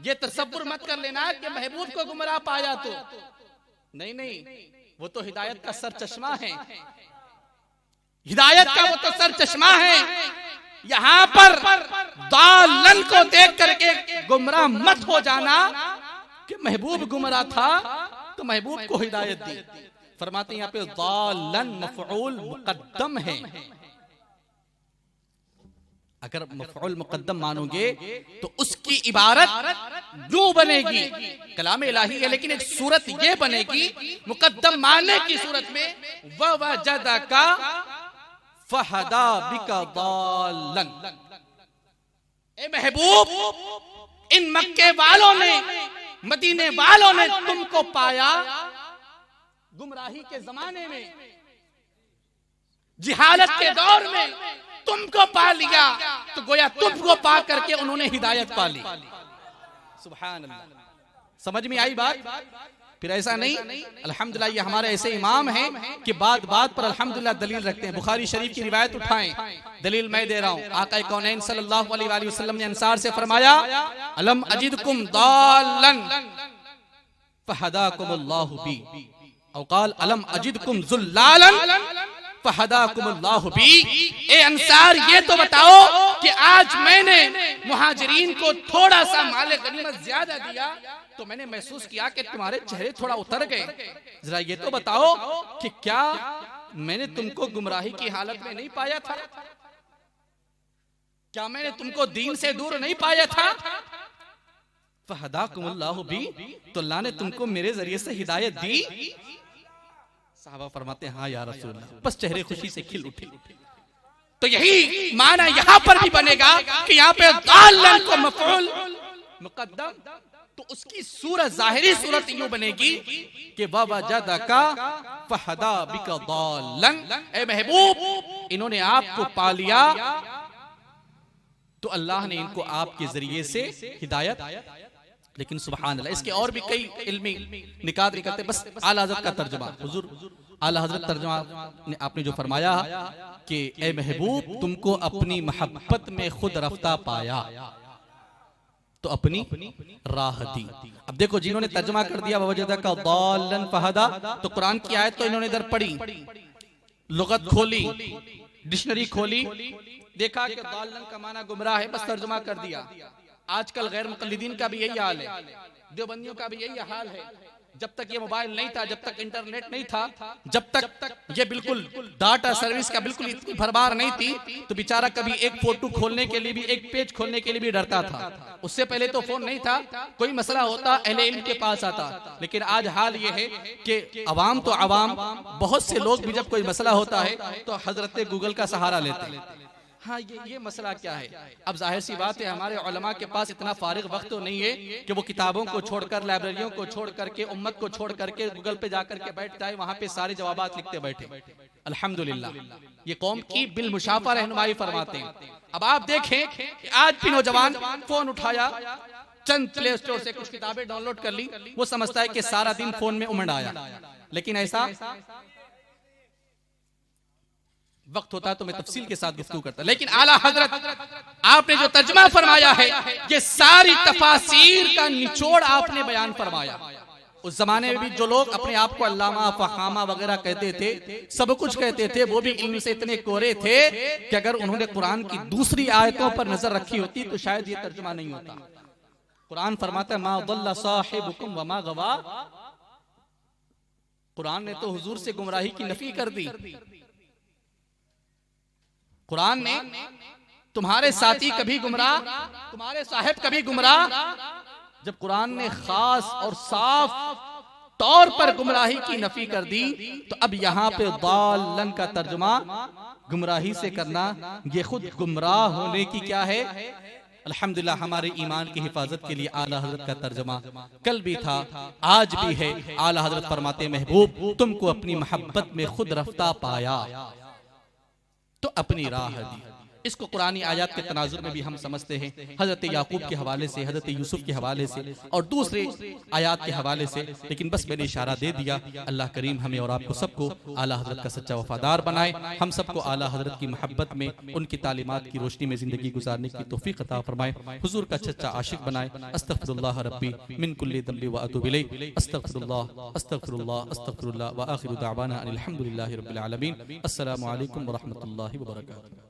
C: ये तसव्वुर मत कर लेना कि महबूब को गुमराह पाया तो नहीं, नहीं, वो तो हिदायत का सर चश्मा है, हिदायत का वो तो सर चश्मा है। यहां पर दालन को देख करके गुमराह मत हो जाना कि महबूब गुमराह था तो महबूब को हिदायत दी। फरमाते हैं यहां पे दालन मफऊल मुकद्दम है। अगर मफऊल मुकद्दम मानोगे तो उसकी इबारत यूं बनेगी, कलाम इलाही है लेकिन एक सूरत ये बनेगी मुकद्दम मानने की सूरत में, ववजदका फहदा बिका दालन। ए महबूब, इन मक्के वालों ने, मदीने वालों ने तुमको पाया गुमराही के जमाने में, जिहालत के दौर में तुमको पा लिया, तो गोया तुमको पा करके उन्होंने हिदायत पा ली। सुभान अल्लाह। समझ में आई बात? फिर ऐसा नहीं, अल्हम्दुलिल्लाह ये हमारे ऐसे इमाम हैं कि बात बात पर अल्हम्दुलिल्लाह दलील रखते हैं। बुखारी शरीफ की रिवायत उठाएं, दलील मैं दे रहा हूं। आका कौनैन सल्लल्लाहु अलैहि वसल्लम ने अंसार से फरमाया, अलम अजिदकुम दालन फहदाकुमुल्लाहु बी, औ क़ाल अलम अजिदकुम ज़ुल्लालन फहदाकुमुल्लाहु बी। ए अंसार, ये तो बताओ कि आज मैंने मुहाजिरीन को थोड़ा सा माले गनीमत ज्यादा दिया तो मैंने महसूस किया कि तुम्हारे चेहरे थोड़ा उतर गए। जरा ये तो बताओ कि क्या मैंने तुमको गुमराही की हालत में नहीं पाया था? क्या मैंने तुमको दीन से दूर नहीं पाया था? फहदाकुमुल्लाहु बी, तो अल्लाह ने तुमको मेरे जरिए से हिदायत दी। साहबा फरमाते हैं, हाँ या रसूल अल्लाह, बस चेहरे खुशी से खिल उठे। तो यही माना यहां पर भी बनेगा कि यहां पे दालन को मफऊल मुकद्दम, तो उसकी सूरत, जाहिरी सूरत यूं बनेगी कि ववजदका फहदा बिका दालन। ए महबूब, इन्होंने आपको पा लिया तो अल्लाह ने इनको आपके जरिए से हिदायत। लेकिन सुभान अल्लाह, इसके और भी कई इल्मी निकात निकलते। बस आला हज़रत का तर्जुमा, हुजूर आला हज़रत तर्जुमा ने आपने जो फरमाया कि ए महबूब, तुमको अपनी मोहब्बत में खुद रफ्ता पाया तो अपनी राह दी। अब देखो, जिन्होंने तर्जुमा कर दिया ववजदका दालन फहदा, तो कुरान की आयत तो इन्होंने इधर पढ़ी, लुगत खोली, डिक्शनरी खोली, देखा कि दालन का माना गुमराह है, बस तर्जुमा कर दिया। आजकल गैर मुक़ल्लिदीन का भी यही हाल है, देवबंदियों का भी यही हाल है। जब तक ये मोबाइल नहीं था, जब तक इंटरनेट नहीं था, जब तक ये बिल्कुल डाटा सर्विस का बिल्कुल इतनी भरमार नहीं थी, तो बेचारा कभी एक फोटो खोलने के लिए भी, एक पेज खोलने के लिए भी डरता था। उससे पहले तो फोन नहीं था, कोई मसला होता अहले इल्म के पास आता। लेकिन आज हाल ये है कि अवाम तो अवाम, बहुत से लोग भी जब कोई मसला होता है तो हजरत गूगल का सहारा लेते हैं। हाँ, ये मसला क्या है? अब जाहिर सी बात है, हमारे उलमा के पास इतना फारिग वक्त तो नहीं है कि वो किताबों को छोड़कर, लाइब्रेरियों को छोड़ करके, उम्मत को छोड़ करके गूगल पे जाकर के बैठ जाए, वहां पे सारे जवाबात लिखते बैठे। अल्हम्दुलिल्लाह, ये कौम की बिलमुशाफा रहनुमाई फरमाते हैं। अब आप देखें कि आज भी नौजवान फोन उठाया, चंद प्ले स्टोर से कुछ किताबें डाउनलोड कर ली, वो समझता है कि सारा दिन फोन में उमड़ आया। लेकिन ऐसा वक्त होता है तो मैं तफसील के साथ गुफ्तगू करता। लेकिन आला हजरत आपने जो तर्जुमा फरमाया है, ये सारी तफासीर का निचोड़ आपने बयान फरमाया। उस जमाने में भी जो लोग अपने आप को अल्लामा फहामा वगैरह कहते थे, सब कुछ कहते थे, वो भी इल्म से इतने कोरे थे कि अगर उन्होंने कुरान की दूसरी आयतों पर नजर रखी होती तो शायद ये तर्जुमा नहीं होता। कुरान फरमाता है, मा दल्ला साहिबुकुम वमा गवा। कुरान ने तो हुजूर से गुमराही की नफी कर दी। कुरान ने तुम्हारे साथी कभी गुमराह, तुम्हारे साहिब कभी गुमराह। जब कुरान ने खास और साफ तौर पर गुमराही की नफी कर दी, तो अब यहां पे दालन का तर्जुमा गुमराही से करना, ये खुद गुमराह होने की क्या है। अल्हम्दुलिल्लाह हमारे ईमान की हिफाजत के लिए आला हजरत का तर्जुमा कल भी था, आज भी है। आला हजरत फरमाते, महबूब तुमको अपनी मोहब्बत में खुद रफ्ता पाया तो अपनी राह दी। इसको कुरानी आयत के तनाजुर में भी हम समझते हैं, हजरत याकूब के हवाले से, हजरत यूसुफ के हवाले से और दूसरे आयत के हवाले से। लेकिन बस मैंने इशारा दे दिया। अल्लाह करीम हमें और आपको सबको आला हजरत का सच्चा वफादार बनाए, हम सबको आला हजरत की मोहब्बत में, उनकी तालीमात की रोशनी में जिंदगी गुजारने की तौफीक अता फरमाए, हुजूर का सच्चा आशिक बनाए। अस्तगफिरुल्लाह रब्बी मिन कुल्ली दम्बि व अतूबु इलैह। अस्तगफिरुल्लाह अस्तगफिरुल्लाह अस्तगफिरुल्लाह व आखिरु दअवाना अनिल हम्दुलिल्लाहि रब्बिल आलमीन। अस्सलामु अलैकुम व रहमतुल्लाहि व बरकातुहू।